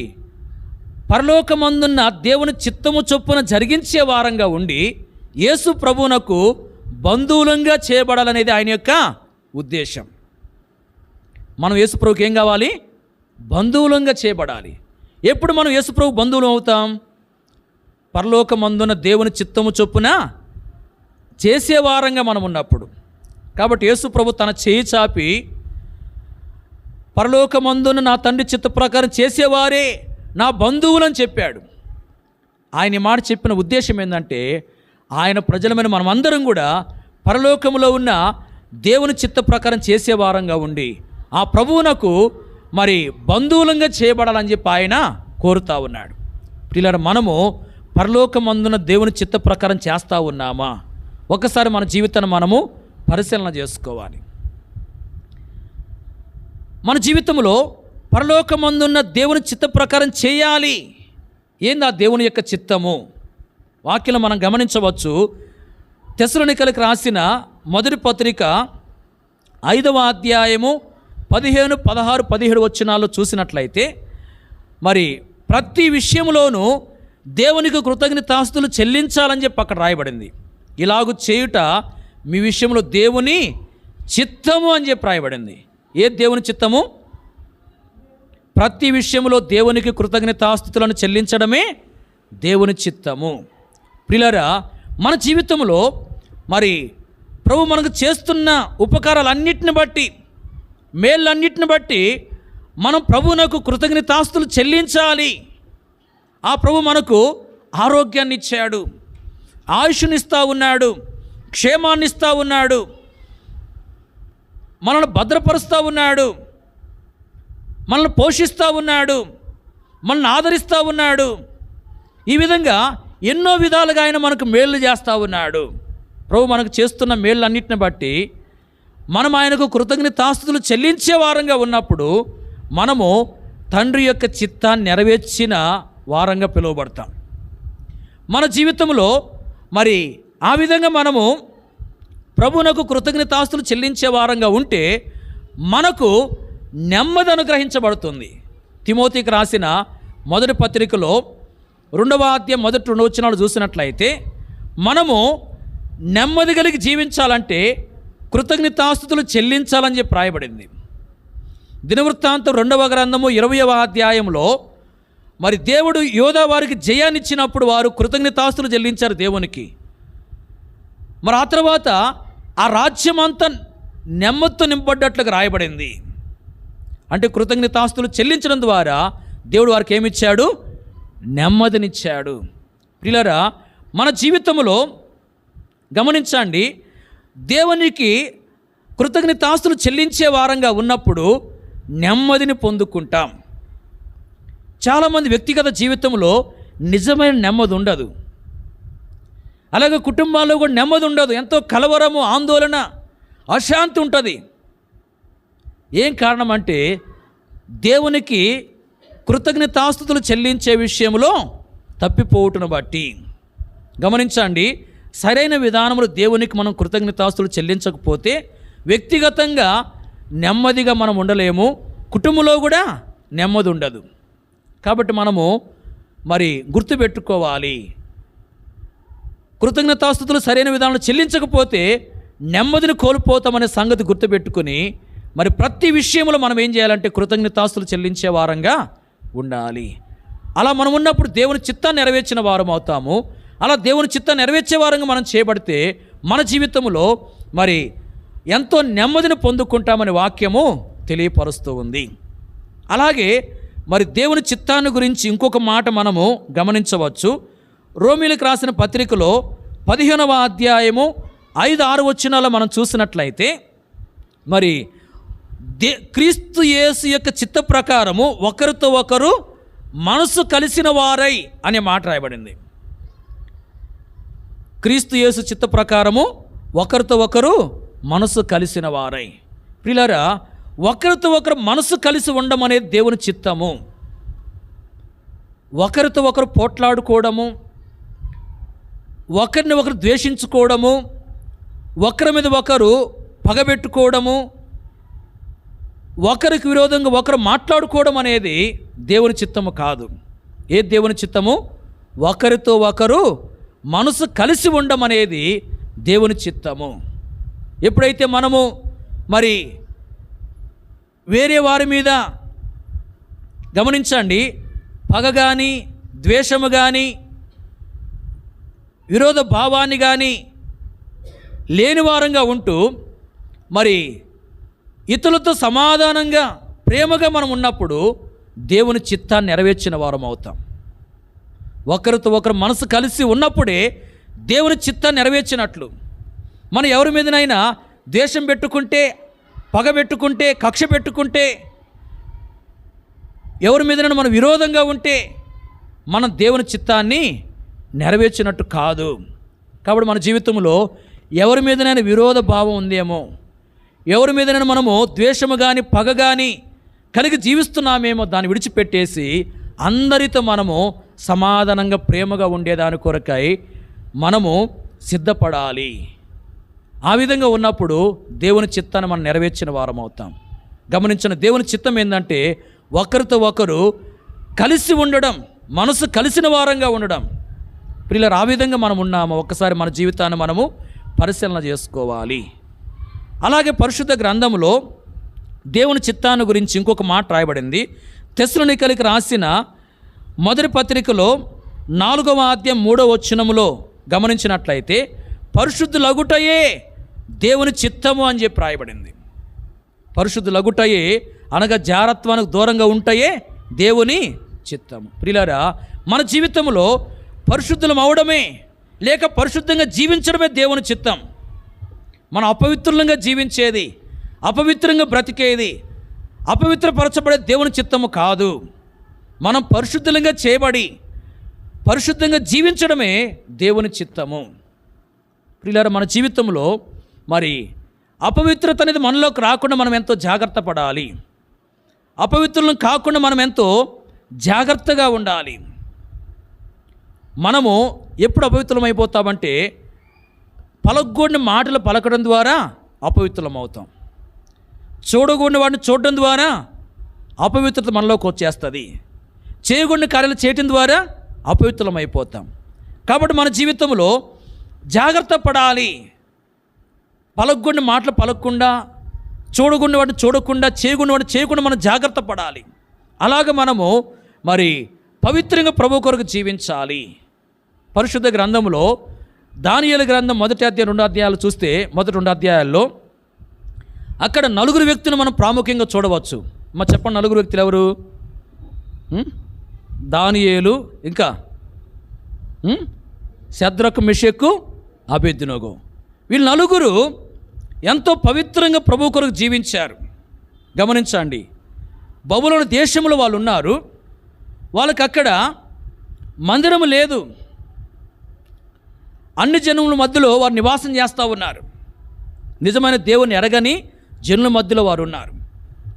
పరలోకమందున్న దేవుని చిత్తము చొప్పున జరిగించే వారంగా ఉండి యేసు ప్రభువునకు బంధువులంగా చేయబడాలనేది ఆయన యొక్క ఉద్దేశం. మనం యేసు ప్రభుకి ఏం కావాలి? బంధువులంగా చేయబడాలి. ఎప్పుడు మనం యేసు ప్రభు బంధువులం అవుతాం? పరలోకమందున దేవుని చిత్తము చొప్పున చేసేవారంగా మనం ఉన్నప్పుడు. కాబట్టి యేసు ప్రభు తన చేయి చాపి పరలోకమందున నా తండ్రి చిత్త ప్రకారం చేసేవారే నా బంధువులని చెప్పాడు. ఆయన మాట చెప్పిన ఉద్దేశం ఏంటంటే, ఆయన ప్రజలమైన మనమందరం కూడా పరలోకములో ఉన్న దేవుని చిత్త ప్రకారం చేసేవారంగా ఉండి ఆ ప్రభువునకు మరి బంధువులంగా చేయబడాలని చెప్పి ఆయన కోరుతా ఉన్నాడు. ప్రియులారా, మనము పరలోకమందున దేవుని చిత్త ప్రకారం చేస్తూ ఉన్నామా? ఒకసారి మన జీవితాన్ని మనము పరిశీలన చేసుకోవాలి. మన జీవితంలో పరలోకమందున్న దేవుని చిత్త ప్రకారం చేయాలి. ఏంది ఆ దేవుని యొక్క చిత్తము? వాక్యం మనం గమనించవచ్చు. తెస్సలోనికలకు రాసిన మొదటి పత్రిక 5వ అధ్యాయము 15, 16, 17 వచనాల్లో చూసినట్లయితే మరి ప్రతి విషయంలోనూ దేవునికి కృతజ్ఞతాస్తుతులు చెల్లించాలని చెప్పి అక్కడ రాయబడింది. ఇలాగూ చేయుట మీ విషయంలో దేవుని చిత్తము అని చెప్పి రాయబడింది. ఏ దేవుని చిత్తము? ప్రతి విషయంలో దేవునికి కృతజ్ఞతాస్తుతులను చెల్లించడమే దేవుని చిత్తము. ప్రియులారా, మన జీవితంలో మరి ప్రభు మనకు చేస్తున్న ఉపకారాలన్నిటిని బట్టి, మేళ్ళన్నిటిని బట్టి మనం ప్రభువునకు కృతజ్ఞతాస్తుతులు చెల్లించాలి. ఆ ప్రభు మనకు ఆరోగ్యాన్ని ఇచ్చాడు, ఆయుష్నిస్తూ ఉన్నాడు, క్షేమాన్ని ఇస్తూ ఉన్నాడు, మనల్ని భద్రపరుస్తూ ఉన్నాడు, మనల్ని పోషిస్తూ ఉన్నాడు, మనల్ని ఆదరిస్తూ ఉన్నాడు. ఈ విధంగా ఎన్నో విధాలుగా ఆయన మనకు మేళ్ళు చేస్తూ ఉన్నాడు. ప్రభు మనకు చేస్తున్న మేళ్ళన్నిటిని బట్టి మనం ఆయనకు కృతజ్ఞతాస్తుతులు చెల్లించే వారంగా ఉన్నప్పుడు మనము తండ్రి యొక్క చిత్తాన్ని నెరవేర్చిన వారంగా పిలువబడతాం. మన జీవితంలో మరి ఆ విధంగా మనము ప్రభువునకు కృతజ్ఞతాస్తుతులు చెల్లించే వారంగా ఉంటే మనకు నెమ్మది అనుగ్రహించబడుతుంది. తిమోతికి రాసిన మొదటి పత్రికలో 2వ అధ్యాయం మొదటి 2 వచనాలు చూసినట్లయితే మనము నెమ్మది కలిగి జీవించాలంటే కృతజ్ఞతాస్తుతులు చెల్లించాలని చెప్పి రాయబడింది. దినవృత్తాంతం 2వ గ్రంథము 20వ అధ్యాయంలో మరి దేవుడు యోధా వారికి జయాన్ని ఇచ్చినప్పుడు వారు కృతజ్ఞతాస్తుతులు చెల్లించారు దేవునికి. మరి ఆ తర్వాత ఆ రాజ్యం అంతా నెమ్మదితో నింపడ్డట్లుగా రాయబడింది. అంటే కృతజ్ఞతాస్తుతులు చెల్లించడం ద్వారా దేవుడు వారికి ఏమిచ్చాడు? నెమ్మదినిచ్చాడు. ప్రియులారా, మన జీవితంలో గమనించండి, దేవునికి కృతజ్ఞతాస్తుతులు చెల్లించే వారంగా ఉన్నప్పుడు నెమ్మదిని పొందుకుంటాం. చాలామంది వ్యక్తిగత జీవితంలో నిజమైన నెమ్మది ఉండదు, అలాగే కుటుంబాల్లో కూడా నెమ్మది ఉండదు. ఎంతో కలవరము, ఆందోళన, అశాంతి ఉంటుంది. ఏం కారణం అంటే దేవునికి కృతజ్ఞతాస్తుతులు చెల్లించే విషయంలో తప్పిపోవుటను బట్టి. గమనించండి, సరైన విధానంలో దేవునికి మనం కృతజ్ఞతాస్తుతులు చెల్లించకపోతే వ్యక్తిగతంగా నెమ్మదిగా మనం ఉండలేము, కుటుంబంలో కూడా నెమ్మది ఉండదు. కాబట్టి మనము మరి గుర్తుపెట్టుకోవాలి, కృతజ్ఞతాస్తుతులు సరైన విధానంలో చెల్లించకపోతే నెమ్మదిని కోల్పోతామనే సంగతి గుర్తుపెట్టుకుని మరి ప్రతి విషయంలో మనం ఏం చేయాలంటే కృతజ్ఞతాస్తుతులు చెల్లించే వారంగా ఉండాలి. అలా మనం ఉన్నప్పుడు దేవుని చిత్తాన్ని నెరవేర్చిన వారం అవుతాము. అలా దేవుని చిత్తాన్ని నెరవేర్చే వారంగా మనం చేయబడితే మన జీవితంలో మరి ఎంతో నెమ్మదిని పొందుకుంటామనే వాక్యము తెలియపరుస్తూ ఉంది. అలాగే మరి దేవుని చిత్తాన్ని గురించి ఇంకొక మాట మనము గమనించవచ్చు. రోమీలకు రాసిన పత్రికలో 15వ అధ్యాయము 5, 6 వచనాలు మనం చూసినట్లయితే మరి క్రీస్తు యేసు యొక్క చిత్త ప్రకారము ఒకరితో ఒకరు మనసు కలిసిన వారై అనే మాట రాయబడింది. క్రీస్తు యేసు చిత్త ప్రకారము ఒకరితో ఒకరు మనసు కలిసిన వారై. ప్రియులారా, ఒకరితో ఒకరు మనసు కలిసి ఉండడం అనేది దేవుని చిత్తము. ఒకరితో ఒకరు పోట్లాడుకోవడము, ఒకరిని ఒకరు ద్వేషించుకోవడము, ఒకరి మీద ఒకరు పగబెట్టుకోవడము, ఒకరికి విరోధంగా ఒకరు మాట్లాడుకోవడం అనేది దేవుని చిత్తము కాదు. ఏ దేవుని చిత్తము? ఒకరితో ఒకరు మనసు కలిసి ఉండడం అనేది దేవుని చిత్తము. ఎప్పుడైతే మనము మరి వేరే వారి మీద గమనించండి పగ కానీ, ద్వేషము కానీ, విరోధ భావాన్ని కానీ లేని వారంగా ఉంటూ మరి ఇతరులతో సమాధానంగా, ప్రేమగా మనం ఉన్నప్పుడు దేవుని చిత్తాన్ని నెరవేర్చిన వారం అవుతాం. ఒకరితో ఒకరు మనసు కలిసి ఉన్నప్పుడే దేవుని చిత్తాన్ని నెరవేర్చినట్లు. మనం ఎవరి మీదనైనా ద్వేషం పెట్టుకుంటే, పగ పెట్టుకుంటే, కక్ష పెట్టుకుంటే, ఎవరి మీదనైనా మనం విరోధంగా ఉంటే మనం దేవుని చిత్తాన్ని నెరవేర్చినట్టు కాదు. కాబట్టి మన జీవితంలో ఎవరి మీదనైనా విరోధ భావం ఉందేమో, ఎవరి మీదనైనా మనము ద్వేషము కానీ, పగ కానీ కలిగి జీవిస్తున్నామేమో దాన్ని విడిచిపెట్టేసి అందరితో మనము సమాధానంగా ప్రేమగా ఉండేదాని కొరకై మనము సిద్ధపడాలి. ఆ విధంగా ఉన్నప్పుడు దేవుని చిత్తాన్ని మనం నెరవేర్చిన వారం అవుతాం. గమనించిన దేవుని చిత్తం ఏంటంటే ఒకరితో ఒకరు కలిసి ఉండడం, మనసు కలిసిన వారంగా ఉండడం. ప్రియులారా, ఆ విధంగా మనం ఉన్నాము. ఒక్కసారి మన జీవితాన్ని మనము పరిశీలన చేసుకోవాలి. అలాగే పరిశుద్ధ గ్రంథంలో దేవుని చిత్తాన్ని గురించి ఇంకొక మాట రాయబడింది. తెస్సలోనికీయులకు రాసిన మొదటి పత్రికలో 4వ అధ్యాయం 3వ వచనములో గమనించినట్లయితే పరిశుద్ధులగుటయే దేవుని చిత్తము అని చెప్పి రాయబడింది. పరిశుద్ధులగుటయే అనగా జారత్వానికి దూరంగా ఉంటాయే దేవుని చిత్తము. ప్రియులారా, మన జీవితంలో పరిశుద్ధులం అవడమే లేక పరిశుద్ధంగా జీవించడమే దేవుని చిత్తం. మనం అపవిత్రులంగా జీవించేది, అపవిత్రంగా బ్రతికేది, అపవిత్రపరచబడే దేవుని చిత్తము కాదు. మనం పరిశుద్ధంగా చేయబడి పరిశుద్ధంగా జీవించడమే దేవుని చిత్తము. ప్రియులారా, మన జీవితంలో మరి అపవిత్రత అనేది మనలోకి రాకుండా మనం ఎంతో జాగ్రత్త పడాలి. అపవిత్రులను కాకుండా మనం ఎంతో జాగ్రత్తగా ఉండాలి. మనము ఎప్పుడు అపవిత్రమైపోతామంటే పలకగూడిన మాటలు పలకడం ద్వారా అపవిత్రులం అవుతాం. చూడకూడని వాడిని చూడడం ద్వారా అపవిత్రత మనలోకి వచ్చేస్తుంది. చేయకూడని కార్యాలు చేయటం ద్వారా అపవిత్రులం అయిపోతాం. కాబట్టి మన జీవితంలో జాగ్రత్త పడాలి. పలకగూడిన మాటలు పలకకుండా, చూడకుండా వాడిని చూడకుండా, చేయకుండా వాడిని చేయకుండా మనం జాగ్రత్త పడాలి. అలాగ మనము మరి పవిత్రంగా ప్రభు కొరకు జీవించాలి. పరిశుద్ధ గ్రంథంలో దానియేలు గ్రంథం మొదటి అధ్యాయం 2 అధ్యాయాలు చూస్తే మొదటి 2 అధ్యాయాల్లో అక్కడ 4 వ్యక్తులను మనం ప్రాముఖ్యంగా చూడవచ్చు. చెప్పండి, 4 వ్యక్తులు ఎవరు? దానియేలు, ఇంకా శద్రకు, మెషకు, అబేద్నెగో. వీళ్ళు 4 ఎంతో పవిత్రంగా ప్రభు కొరకు జీవించారు. గమనించండి, బబులోను దేశంలో వాళ్ళు ఉన్నారు. వాళ్ళకి అక్కడ మందిరం లేదు. అన్ని జనుల మధ్యలో వారు నివాసం చేస్తూ ఉన్నారు. నిజమైన దేవుని ఎరగని జనుల మధ్యలో వారు ఉన్నారు.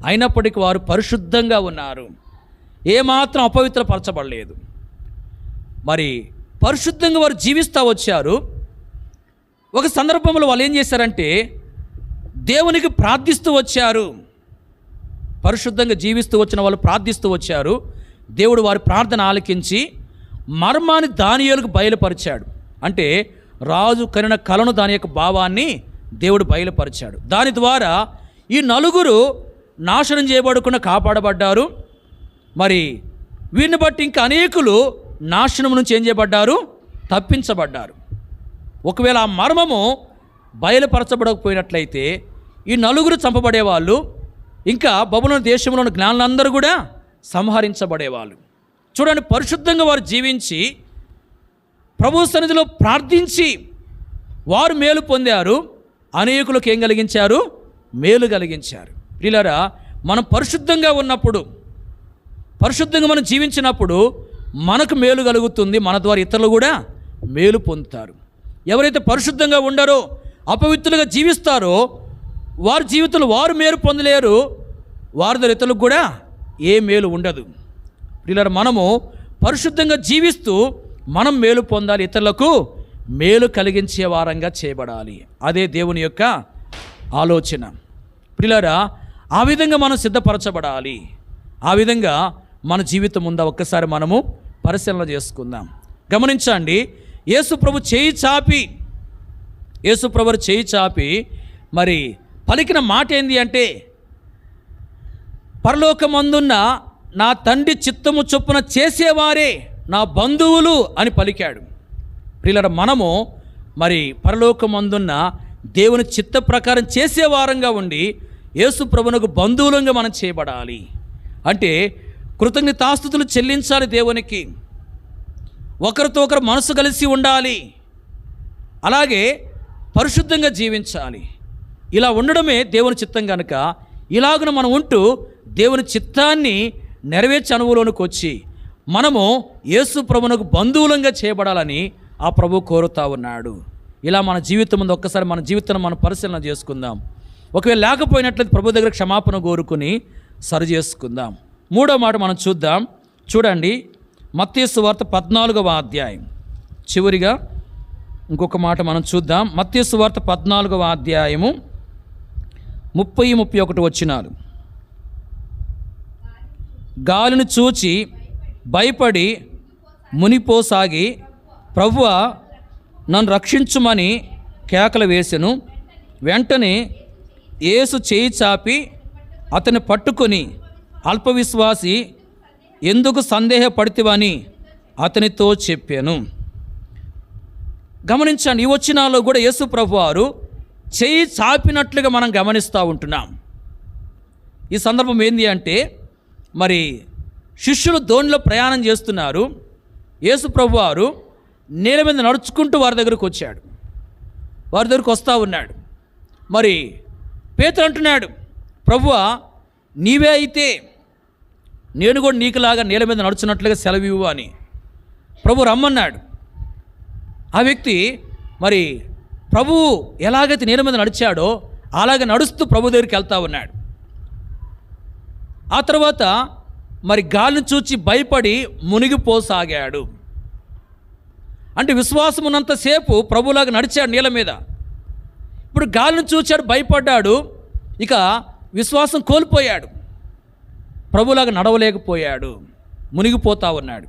అయినప్పటికీ వారు పరిశుద్ధంగా ఉన్నారు. ఏమాత్రం అపవిత్రపరచబడలేదు. మరి పరిశుద్ధంగా వారు జీవిస్తూ వచ్చారు. ఒక సందర్భంలో వాళ్ళు ఏం చేశారంటే దేవునికి ప్రార్థిస్తూ వచ్చారు. పరిశుద్ధంగా జీవిస్తూ వచ్చిన వాళ్ళు ప్రార్థిస్తూ వచ్చారు. దేవుడు వారి ప్రార్థన ఆలకించి మర్మాన్ని దానియేలుకు బయలుపరిచాడు. అంటే రాజు కనిన కలను, దాని యొక్క భావాన్ని దేవుడు బయలుపరిచాడు. దాని ద్వారా ఈ 4 నాశనం చేయబడకుండా కాపాడబడ్డారు. మరి వీరిని బట్టి ఇంకా అనేకులు నాశనం నుంచి ఏం చేయబడ్డారు? తప్పించబడ్డారు. ఒకవేళ ఆ మర్మము బయలుపరచబడకపోయినట్లయితే ఈ 4 చంపబడేవాళ్ళు, ఇంకా బబులోను దేశంలోని జ్ఞానులందరూ కూడా సంహరించబడేవాళ్ళు. చూడండి, పరిశుద్ధంగా వారు జీవించి ప్రభు సన్నిధిలో ప్రార్థించి వారు మేలు పొందారు. అనేకులకు ఏం కలిగించారు? మేలు కలిగించారు. ప్రియులారా, మనం పరిశుద్ధంగా ఉన్నప్పుడు, పరిశుద్ధంగా మనం జీవించినప్పుడు మనకు మేలు కలుగుతుంది. మన ద్వారా ఇతరులు కూడా మేలు పొందుతారు. ఎవరైతే పరిశుద్ధంగా ఉండరో, అపవిత్రులుగా జీవిస్తారో వారి జీవితంలో వారు మేలు పొందలేరు. వారి ద్వారా ఇతరులకు కూడా ఏ మేలు ఉండదు. ప్రియులారా, మనము పరిశుద్ధంగా జీవిస్తూ మనం మేలు పొందాలి, ఇతరులకు మేలు కలిగించే వారంగా చేయబడాలి. అదే దేవుని యొక్క ఆలోచన. ప్రియులారా, ఆ విధంగా మనం సిద్ధపరచబడాలి. ఆ విధంగా మన జీవితం ఉందా ఒక్కసారి మనము పరిశీలన చేసుకుందాం. గమనించండి, యేసు ప్రభు చేయి చాపి మరి పలికిన మాట ఏంది అంటే, పరలోకమందున్న నా తండ్రి చిత్తము చొప్పున చేసేవారే నా బంధువులు అని పలికాడు. ప్రియులారా, మనము మరి పరలోకమందున్న దేవుని చిత్త ప్రకారం చేసేవారంగా ఉండి యేసు ప్రభువునకు బంధువులంగా మనం చేయబడాలి. అంటే కృతజ్ఞతాస్తుతులు చెల్లించాలి దేవునికి. ఒకరితో ఒకరు మనసు కలిసి ఉండాలి. అలాగే పరిశుద్ధంగా జీవించాలి. ఇలా ఉండడమే దేవుని చిత్తం కనుక ఇలాగున మనం ఉంటూ దేవుని చిత్తాన్ని నెరవేర్చే అనుభవంలోనికి వచ్చి మనము యేసు ప్రభువునకు బంధువులంగా చేయబడాలని ఆ ప్రభు కోరుతా ఉన్నాడు. ఇలా మన జీవితం ముందు ఒక్కసారి మన జీవితాన్ని మనం పరిశీలన చేసుకుందాం. ఒకవేళ లేకపోయినట్లయితే ప్రభు దగ్గర క్షమాపణ కోరుకుని సరి చేసుకుందాం. మూడో మాట మనం చూద్దాం. చూడండి, మత్తయి సువార్త 14వ అధ్యాయం చివరిగా ఇంకొక మాట మనం చూద్దాం. మత్తయి సువార్త 14వ అధ్యాయము 30-31 వచనాలు. గాలిని చూచి భయపడి మునిపోసాగి, ప్రభువా నన్ను రక్షించుమని కేకలు వేసెను. వెంటనే యేసు చేయి చాపి అతన్ని పట్టుకొని, అల్పవిశ్వాసి, ఎందుకు సందేహపడితివని అతనితో చెప్పాను. గమనించండి, ఈ వచనాల్లో కూడా యేసు ప్రభువారు చేయి చాపినట్లుగా మనం గమనిస్తూ ఉంటున్నాం. ఈ సందర్భం ఏంది అంటే, మరి శిష్యులు దోణిలో ప్రయాణం చేస్తున్నారు. యేసు ప్రభువారు నీళ్ళ మీద నడుచుకుంటూ వారి దగ్గరకు వచ్చాడు. వారి దగ్గరకు వస్తూ ఉన్నాడు. మరి పేతురు అంటున్నాడు, ప్రభువా నీవే అయితే నేను కూడా నీకులాగా నీళ్ళ మీద నడుచున్నట్లుగా సెలవివ్వు అని ప్రభు రమ్మన్నాడు. ఆ వ్యక్తి మరి ప్రభువు ఎలాగైతే నీళ్ళ మీద నడిచాడో అలాగే నడుస్తూ ప్రభు దగ్గరికి వెళ్తూ ఉన్నాడు. ఆ తర్వాత మరి గాలిని చూచి భయపడి మునిగిపోసాగాడు. అంటే విశ్వాసం ఉన్నంతసేపు ప్రభులాగా నడిచాడు నీళ్ళ మీద. ఇప్పుడు గాలిని చూచాడు, భయపడ్డాడు, ఇక విశ్వాసం కోల్పోయాడు, ప్రభులాగా నడవలేకపోయాడు, మునిగిపోతా ఉన్నాడు.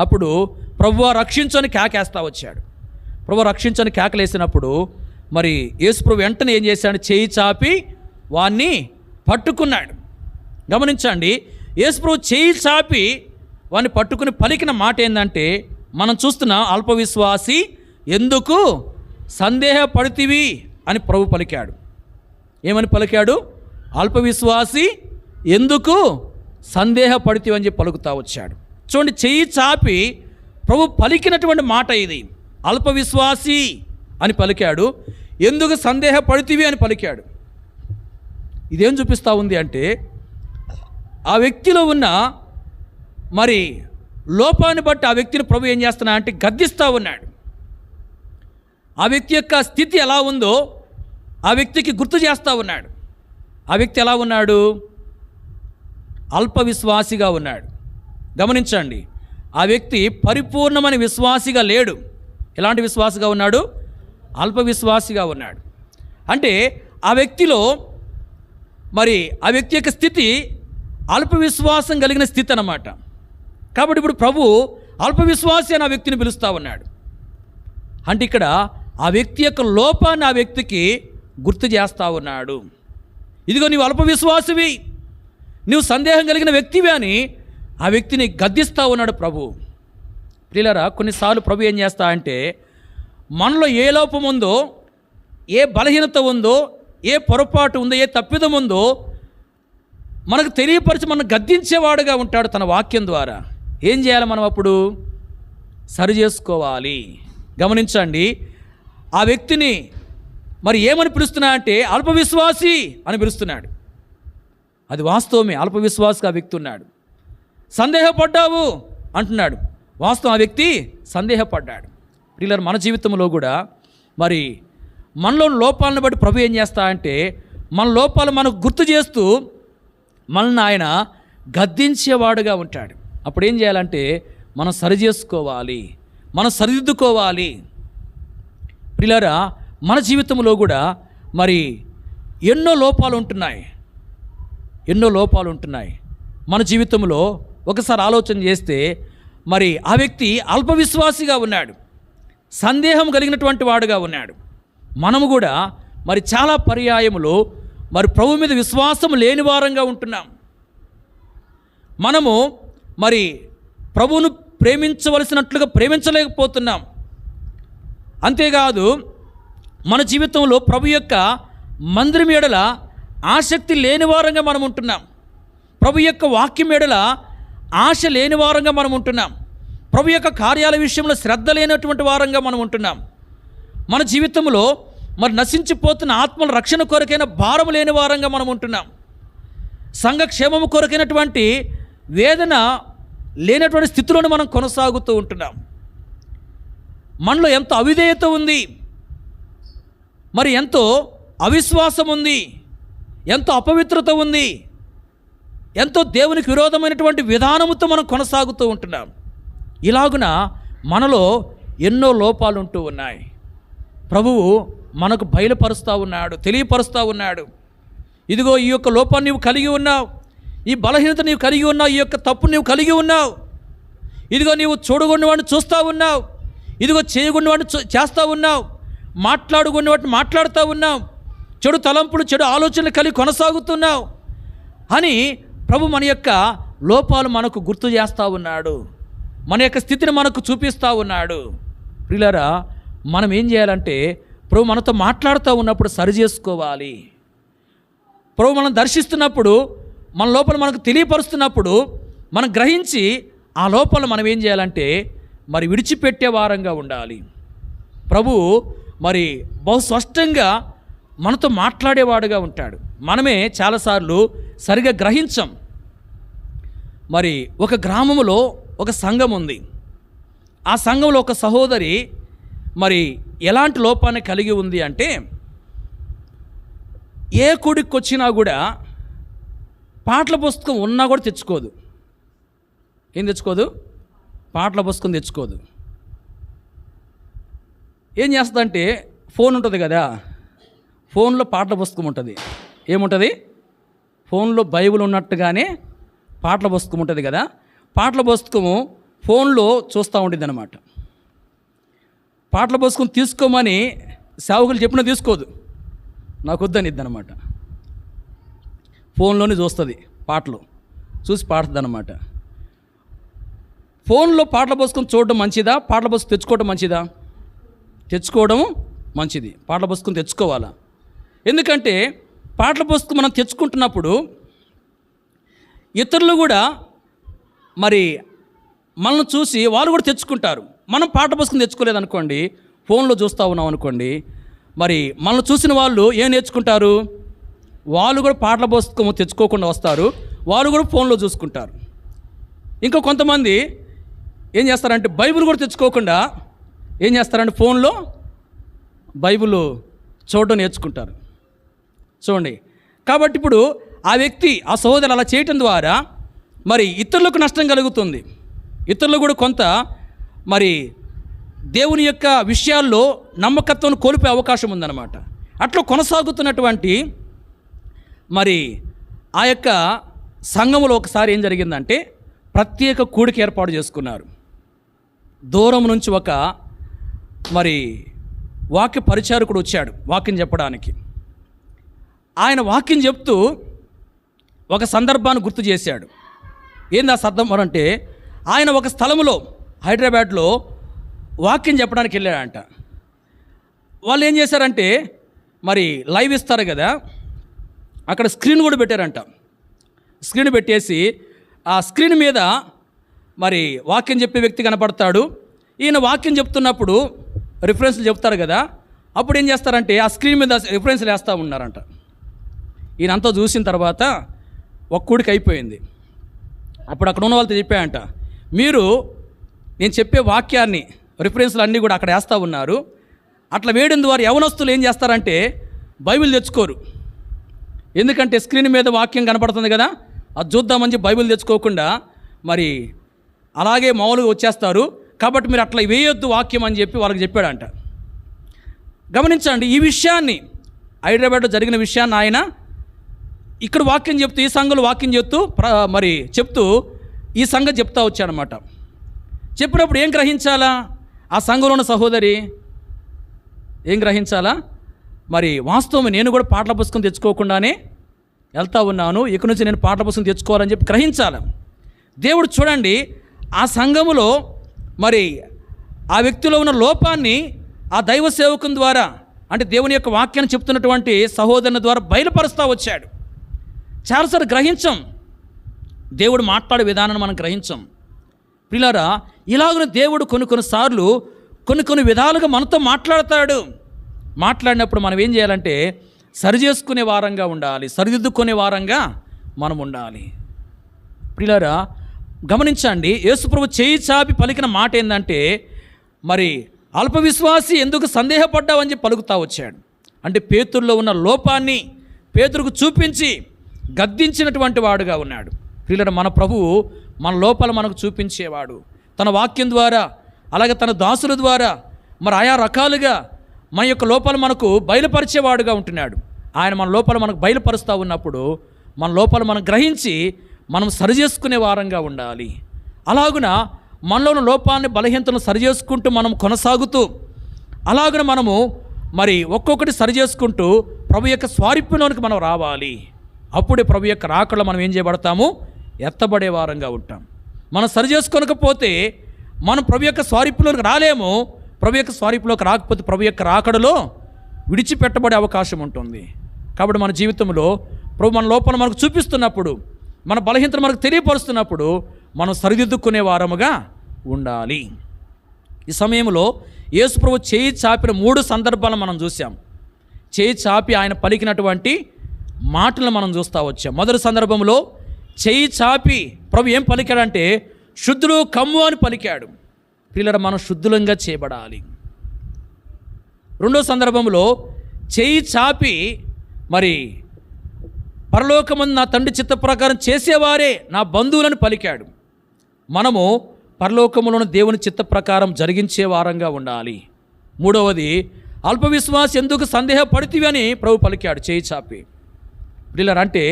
అప్పుడు ప్రభువా రక్షించని కేకేస్తా వచ్చాడు. ప్రభు రక్షించని కేకలేసినప్పుడు మరి యేసు ప్రభు వెంటనే ఏం చేశాడు, చేయి చాపి వాన్ని పట్టుకున్నాడు. గమనించండి, యేసు ప్రభు చేయి చాపి వాన్ని పట్టుకుని పలికిన మాట ఏంటంటే, మనం చూస్తున్నాం, అల్పవిశ్వాసి ఎందుకు సందేహపడితివి అని ప్రభు పలికాడు. ఏమని పలికాడు? అల్పవిశ్వాసి ఎందుకు సందేహపడితివి అని చెప్పి పలుకుతా వచ్చాడు. చూడండి, చెయ్యి చాపి ప్రభు పలికినటువంటి మాట ఇది. అల్పవిశ్వాసి అని పలికాడు, ఎందుకు సందేహపడితివి అని పలికాడు. ఇదేం చూపిస్తూ ఉంది అంటే, ఆ వ్యక్తిలో ఉన్న మరి లోపాన్ని బట్టి ఆ వ్యక్తిని ప్రభు ఏం చేస్తున్నా అంటే గద్దిస్తూ ఉన్నాడు. ఆ వ్యక్తి యొక్క స్థితి ఎలా ఉందో ఆ వ్యక్తికి గుర్తు చేస్తూ ఉన్నాడు. ఆ వ్యక్తి ఎలా ఉన్నాడు? అల్పవిశ్వాసిగా ఉన్నాడు. గమనించండి, ఆ వ్యక్తి పరిపూర్ణమైన విశ్వాసిగా లేడు. ఎలాంటి విశ్వాసిగా ఉన్నాడు? అల్పవిశ్వాసిగా ఉన్నాడు. అంటే ఆ వ్యక్తిలో మరి ఆ వ్యక్తి యొక్క స్థితి అల్పవిశ్వాసం కలిగిన స్థితి అన్నమాట. కాబట్టి ఇప్పుడు ప్రభు అల్పవిశ్వాసి అని ఆ వ్యక్తిని పిలుస్తూ ఉన్నాడు. అంటే ఇక్కడ ఆ వ్యక్తి యొక్క లోపాన్ని ఆ వ్యక్తికి గుర్తు చేస్తూ ఉన్నాడు. ఇదిగో నీవు అల్పవిశ్వాసివి, నువ్వు సందేహం కలిగిన వ్యక్తివి అని ఆ వ్యక్తిని గద్దిస్తూ ఉన్నాడు ప్రభు. ప్రియులారా, కొన్నిసార్లు ప్రభు ఏం చేస్తా అంటే, మనలో ఏ లోపం ఉందో, ఏ బలహీనత ఉందో, ఏ పొరపాటు ఉందో, ఏ తప్పిదం ఉందో మనకు తెలియపరిచి మనం గద్దించేవాడుగా ఉంటాడు తన వాక్యం ద్వారా. ఏం చేయాలి మనం? అప్పుడు సరి చేసుకోవాలి. గమనించండి, ఆ వ్యక్తిని మరి ఏమని పిలుస్తున్నా అంటే అల్పవిశ్వాసి అని పిలుస్తున్నాడు. అది వాస్తవమే, అల్పవిశ్వాసిగా ఆ వ్యక్తి ఉన్నాడు. సందేహపడ్డావు అంటున్నాడు. వాస్తవం, ఆ వ్యక్తి సందేహపడ్డాడు. ప్రియులారా, మన జీవితంలో కూడా మరి మనలోని లోపాలను బట్టి ప్రభు ఏం చేస్తా అంటే, మన లోపాలు మనకు గుర్తు చేస్తూ మనల్ని ఆయన గద్దించేవాడుగా ఉంటాడు. అప్పుడు ఏం చేయాలంటే మనం సరి చేసుకోవాలి, మనం సరిదిద్దుకోవాలి. ప్రియులారా, మన జీవితంలో కూడా మరి ఎన్నో లోపాలు ఉంటున్నాయి. మన జీవితంలో ఒకసారి ఆలోచన చేస్తే మరి ఆ వ్యక్తి అల్పవిశ్వాసిగా ఉన్నాడు, సందేహం కలిగినటువంటి వాడుగా ఉన్నాడు. మనము కూడా మరి చాలా పర్యాయములు మరి ప్రభు మీద విశ్వాసం లేని వారంగా ఉంటున్నాం. మనము మరి ప్రభువును ప్రేమించవలసినట్లుగా ప్రేమించలేకపోతున్నాం. అంతేకాదు, మన జీవితంలో ప్రభు యొక్క మందిరం ఎడల ఆసక్తి లేని వారంగా మనం ఉంటున్నాం. ప్రభు యొక్క వాక్యం ఎడల ఆశ లేని వారంగా మనం ఉంటున్నాం. ప్రభు యొక్క కార్యాల విషయంలో శ్రద్ధ లేనటువంటి వారంగా మనం ఉంటున్నాం. మన జీవితంలో మరి నశించిపోతున్న ఆత్మల రక్షణ కొరకైన భారం లేని వారంగా మనం ఉంటున్నాం. సంఘక్షేమము కొరకైనటువంటి వేదన లేనటువంటి స్థితిలోనే మనం కొనసాగుతూ ఉంటున్నాం. మనలో ఎంతో అవిధేయత ఉంది, మరి ఎంతో అవిశ్వాసం ఉంది, ఎంతో అపవిత్రత ఉంది. ఎంతో దేవునికి విరోధమైనటువంటి విధానముతో మనం కొనసాగుతూ ఉంటున్నాం. ఇలాగున మనలో ఎన్నో లోపాలు ఉంటూ ఉన్నాయి. ప్రభువు మనకు బయలుపరుస్తూ ఉన్నాడు, తెలియపరుస్తూ ఉన్నాడు. ఇదిగో ఈ యొక్క లోపాన్ని నీవు కలిగి ఉన్నావు, ఈ బలహీనత నీవు కలిగి ఉన్నావు, ఈ యొక్క తప్పు నీవు కలిగి ఉన్నావు. ఇదిగో నీవు చూడగొన్న వాడిని చూస్తూ ఉన్నావు, ఇదిగో చేయగొన్న వాడిని చేస్తూ ఉన్నావు, మాట్లాడుకున్న వాటిని మాట్లాడుతూ ఉన్నావు, చెడు తలంపులు చెడు ఆలోచనలు కలిగి కొనసాగుతున్నావు అని ప్రభు మన యొక్క లోపాలు మనకు గుర్తు చేస్తూ ఉన్నాడు, మన యొక్క స్థితిని మనకు చూపిస్తూ ఉన్నాడు. ప్రియులారా, మనం ఏం చేయాలంటే ప్రభు మనతో మాట్లాడుతూ ఉన్నప్పుడు సరి చేసుకోవాలి. ప్రభు మనం దర్శిస్తున్నప్పుడు, మన లోపల మనకు తెలియపరుస్తున్నప్పుడు మనం గ్రహించి ఆ లోపల మనం ఏం చేయాలంటే మరి విడిచిపెట్టే వారంగా ఉండాలి. ప్రభు మరి బహు స్పష్టంగా మనతో మాట్లాడేవాడుగా ఉంటాడు. మనమే చాలాసార్లు సరిగా గ్రహించం. మరి ఒక గ్రామంలో ఒక సంఘం ఉంది. ఆ సంఘంలో ఒక సహోదరి మరి ఎలాంటి లోపాన్ని కలిగి ఉంది అంటే, ఏ కూడికి వచ్చినా కూడా పాటల పుస్తకం ఉన్నా కూడా తెచ్చుకోదు. ఏం తెచ్చుకోదు? పాటల పుస్తకం తెచ్చుకోదు. ఏం చేస్తుందంటే, ఫోన్ ఉంటుంది కదా, ఫోన్లో పాటల పుస్తకం ఉంటుంది. ఏముంటుంది? ఫోన్లో బైబిల్ ఉన్నట్టుగానే పాటల పుస్తకం ఉంటుంది కదా, పాటల పుస్తకము ఫోన్లో చూస్తూ ఉంటుంది అన్నమాట. పాటల పుస్తకం తీసుకోమని సేవకులు చెప్పినా తీసుకోదు, నాకు వద్దనిద్ది అనమాట. ఫోన్లోనే చూస్తుంది, పాటలు చూసి పాడుతుంది అన్నమాట. ఫోన్లో పాటల పుస్తకం చూడడం మంచిదా, పాటల పుస్తకం తెచ్చుకోవడం మంచిదా? తెచ్చుకోవడం మంచిది. పాటల పుస్తకం తెచ్చుకోవాలా? ఎందుకంటే పాటల పుస్తకం మనం తెచ్చుకుంటున్నప్పుడు ఇతరులు కూడా మరి మనల్ని చూసి వాళ్ళు కూడా తెచ్చుకుంటారు. మనం పాటల పుస్తకం తెచ్చుకోలేదనుకోండి, ఫోన్లో చూస్తూ ఉన్నాం అనుకోండి, మరి మనల్ని చూసిన వాళ్ళు ఏం నేర్చుకుంటారు? వాళ్ళు కూడా పాటల పుస్తకం తెచ్చుకోకుండా వస్తారు, వాళ్ళు కూడా ఫోన్లో చూసుకుంటారు. ఇంకా కొంతమంది ఏం చేస్తారంటే బైబిల్ కూడా తెచ్చుకోకుండా ఏం చేస్తారంటే ఫోన్లో బైబిల్ చూడడం నేర్చుకుంటారు. చూడండి, కాబట్టి ఇప్పుడు ఆ వ్యక్తి, ఆ సహోదరు అలా చేయటం ద్వారా మరి ఇతరులకు నష్టం కలుగుతుంది. ఇతరులు కూడా కొంత మరి దేవుని యొక్క విషయాల్లో నమ్మకత్వం కోల్పోయే అవకాశం ఉందన్నమాట. అట్లా కొనసాగుతున్నటువంటి మరి ఆ యొక్క సంఘంలో ఒకసారి ఏం జరిగిందంటే, ప్రత్యేక కూడిక ఏర్పాటు చేసుకున్నారు. దూరం నుంచి ఒక మరి వాక్య పరిచారకుడు వచ్చాడు వాక్యం చెప్పడానికి. ఆయన వాక్యం చెప్తూ ఒక సందర్భాన్ని గుర్తు చేశాడు. ఏంది ఆ సందర్భం అంటే, ఆయన ఒక స్థలంలో హైదరాబాద్లో వాక్యం చెప్పడానికి వెళ్ళాడంట. వాళ్ళు ఏం చేశారంటే మరి లైవ్ ఇస్తారు కదా, అక్కడ స్క్రీన్ కూడా పెట్టారంట. స్క్రీన్ పెట్టేసి ఆ స్క్రీన్ మీద మరి వాక్యం చెప్పే వ్యక్తి కనపడతాడు. ఈయన వాక్యం చెప్తున్నప్పుడు రిఫరెన్స్లు చెప్తారు కదా, అప్పుడు ఏం చేస్తారంటే ఆ స్క్రీన్ మీద రిఫరెన్స్లు వేస్తూ ఉన్నారంట. ఈయనంతా చూసిన తర్వాత ఒక కూడికి అయిపోయింది. అప్పుడు అక్కడ ఉన్న వాళ్ళతో చెప్పాయంట, మీరు నేను చెప్పే వాక్యాన్ని రిఫరెన్స్లు అన్నీ కూడా అక్కడ వేస్తూ ఉన్నారు. అట్లా వేయడం ద్వారా యవనస్తులు ఏం చేస్తారంటే బైబిల్ తెచ్చుకోరు. ఎందుకంటే స్క్రీన్ మీద వాక్యం కనపడుతుంది కదా, అది చూద్దామని చెప్పి బైబిల్ తెచ్చుకోకుండా మరి అలాగే మామూలుగా వచ్చేస్తారు. కాబట్టి మీరు అట్లా వేయొద్దు వాక్యం అని చెప్పి వాళ్ళకి చెప్పాడంట. గమనించండి, ఈ విషయాన్ని హైదరాబాద్లో జరిగిన విషయాన్ని ఆయన ఇక్కడ వాక్యం చెప్తూ, ఈ సంఘంలో వాక్యం చెప్తూ ఈ సంగతి చెప్తా వచ్చాడనమాట. చెప్పినప్పుడు ఏం గ్రహించాలా? ఆ సంఘంలో ఉన్న సహోదరి ఏం గ్రహించాలా? మరి వాస్తవం నేను కూడా పాటల పుస్తకం తెచ్చుకోకుండానే వెళ్తా ఉన్నాను, ఇక నుంచి నేను పాటల పుస్తకం తెచ్చుకోవాలని చెప్పి గ్రహించాలి. దేవుడు చూడండి, ఆ సంఘములో మరి ఆ వ్యక్తిలో ఉన్న లోపాన్ని ఆ దైవ సేవకుని ద్వారా, అంటే దేవుని యొక్క వాక్యాన్ని చెప్తున్నటువంటి సహోదరుని ద్వారా బయలుపరుస్తూ వచ్చాడు. చాలాసార్లు గ్రహించం, దేవుడు మాట్లాడే విధానాన్ని మనం గ్రహించం. ప్రియులారా, ఇలాగనే దేవుడు కొన్నిసార్లు కొన్ని విధాలుగా మనతో మాట్లాడతాడు. మాట్లాడినప్పుడు మనం ఏం చేయాలంటే సరి చేసుకునే వారంగా ఉండాలి, సరిదిద్దుకునే వారంగా మనం ఉండాలి. ప్రియులారా, గమనించండి, యేసుప్రభు చేయి చాపి పలికిన మాట ఏంటంటే, మరి అల్పవిశ్వాసి ఎందుకు సందేహపడ్డావని చెప్పి పలుకుతా వచ్చాడు. అంటే పేతురులో ఉన్న లోపాన్ని పేతురుకు చూపించి గద్దించినటువంటి వాడుగా ఉన్నాడు. ప్రియులారా, మన ప్రభువు మన లోపల మనకు చూపించేవాడు. తన వాక్యం ద్వారా, అలాగే తన దాసుల ద్వారా మరి ఆయా రకాలుగా మన యొక్క లోపల మనకు బయలుపరిచేవాడుగా ఉంటున్నాడు. ఆయన మన లోపల మనకు బయలుపరుస్తూ ఉన్నప్పుడు మన లోపల మనం గ్రహించి మనం సరిచేసుకునే వారంగా ఉండాలి. అలాగున మనలోని లోపాన్ని, బలహీనతలను సరిచేసుకుంటూ మనం కొనసాగుతూ, అలాగున మనము మరి ఒక్కొక్కటి సరిచేసుకుంటూ ప్రభు యొక్క స్వారూప్యంలోనికి మనం రావాలి. అప్పుడే ప్రభు యొక్క రాకడలో మనం ఏం చేయబడతాము? ఎత్తబడే వారంగా ఉంటాం. మనం సరిచేసుకోనకపోతే మనం ప్రభు యొక్క స్వారూప్యంలోకి రాలేము. ప్రభు యొక్క స్వారూప్యంలోకి రాకపోతే ప్రభు యొక్క రాకడలో విడిచిపెట్టబడే అవకాశం ఉంటుంది. కాబట్టి మన జీవితంలో ప్రభు మన లోపల మనకు చూపిస్తున్నప్పుడు, మన బలహీనతను మనకు తెలియపరుస్తున్నప్పుడు మనం సరిదిద్దుకునే వారముగా ఉండాలి. ఈ సమయంలో యేసు ప్రభు చేయి చాపిన 3 సందర్భాలను మనం చూసాం. చేయి చాపి ఆయన పలికినటువంటి మాటలను మనం చూస్తూ వచ్చాం. మొదటి సందర్భంలో చేయి చాపి ప్రభు ఏం పలికాడంటే, శుద్ధులు కమ్ము అని పలికాడు. ప్రియులారా, మనం శుద్ధులంగా చేయబడాలి. రెండో సందర్భంలో చేయి చాపి మరి పరలోకమందు నా తండ్రి చిత్త ప్రకారం చేసేవారే నా బంధువులను పలికాడు. మనము పరలోకములోని దేవుని చిత్త ప్రకారం జరిగించే వారంగా ఉండాలి. మూడవది, అల్ప విశ్వాసం ఎందుకు సందేహపడితివి అని ప్రభు పలికాడు చేయి చాపి. ప్రియులారా, అంటే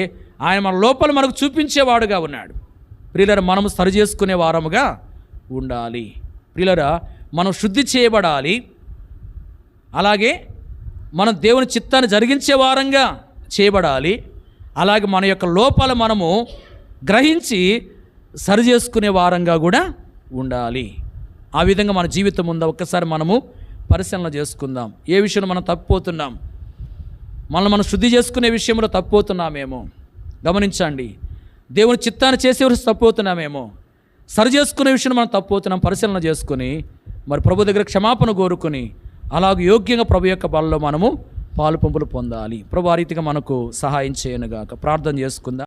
ఆయన మన లోపల మనకు చూపించేవాడుగా ఉన్నాడు. ప్రియులారా, మనము సరి చేసుకునే వారముగా ఉండాలి. ప్రియులారా, మనం శుద్ధి చేయబడాలి. అలాగే మనం దేవుని చిత్తాన్ని జరిగించే వారంగా చేయబడాలి. అలాగే మన యొక్క లోపాలు మనము గ్రహించి సరి చేసుకునే వారంగా కూడా ఉండాలి. ఆ విధంగా మన జీవితం ఉందా ఒక్కసారి మనము పరిశీలన చేసుకుందాం. ఏ విషయంలో మనం తప్పిపోతున్నాం? మనం శుద్ధి చేసుకునే విషయంలో తప్పిపోతున్నామేమో గమనించండి. దేవుని చిత్తాన్ని చేసే తప్పిపోతున్నామేమో, సరి చేసుకునే విషయంలో మనం తప్పిపోతున్నాం. పరిశీలన చేసుకుని మరి ప్రభు దగ్గర క్షమాపణ కోరుకుని అలాగే యోగ్యంగా ప్రభు యొక్క బలలో మనము పాలు పంపులు పొందాలి. ప్రభు ఆ రీతిగా మనకు సహాయం చేయనుగాక. ప్రార్థన చేసుకుందాం.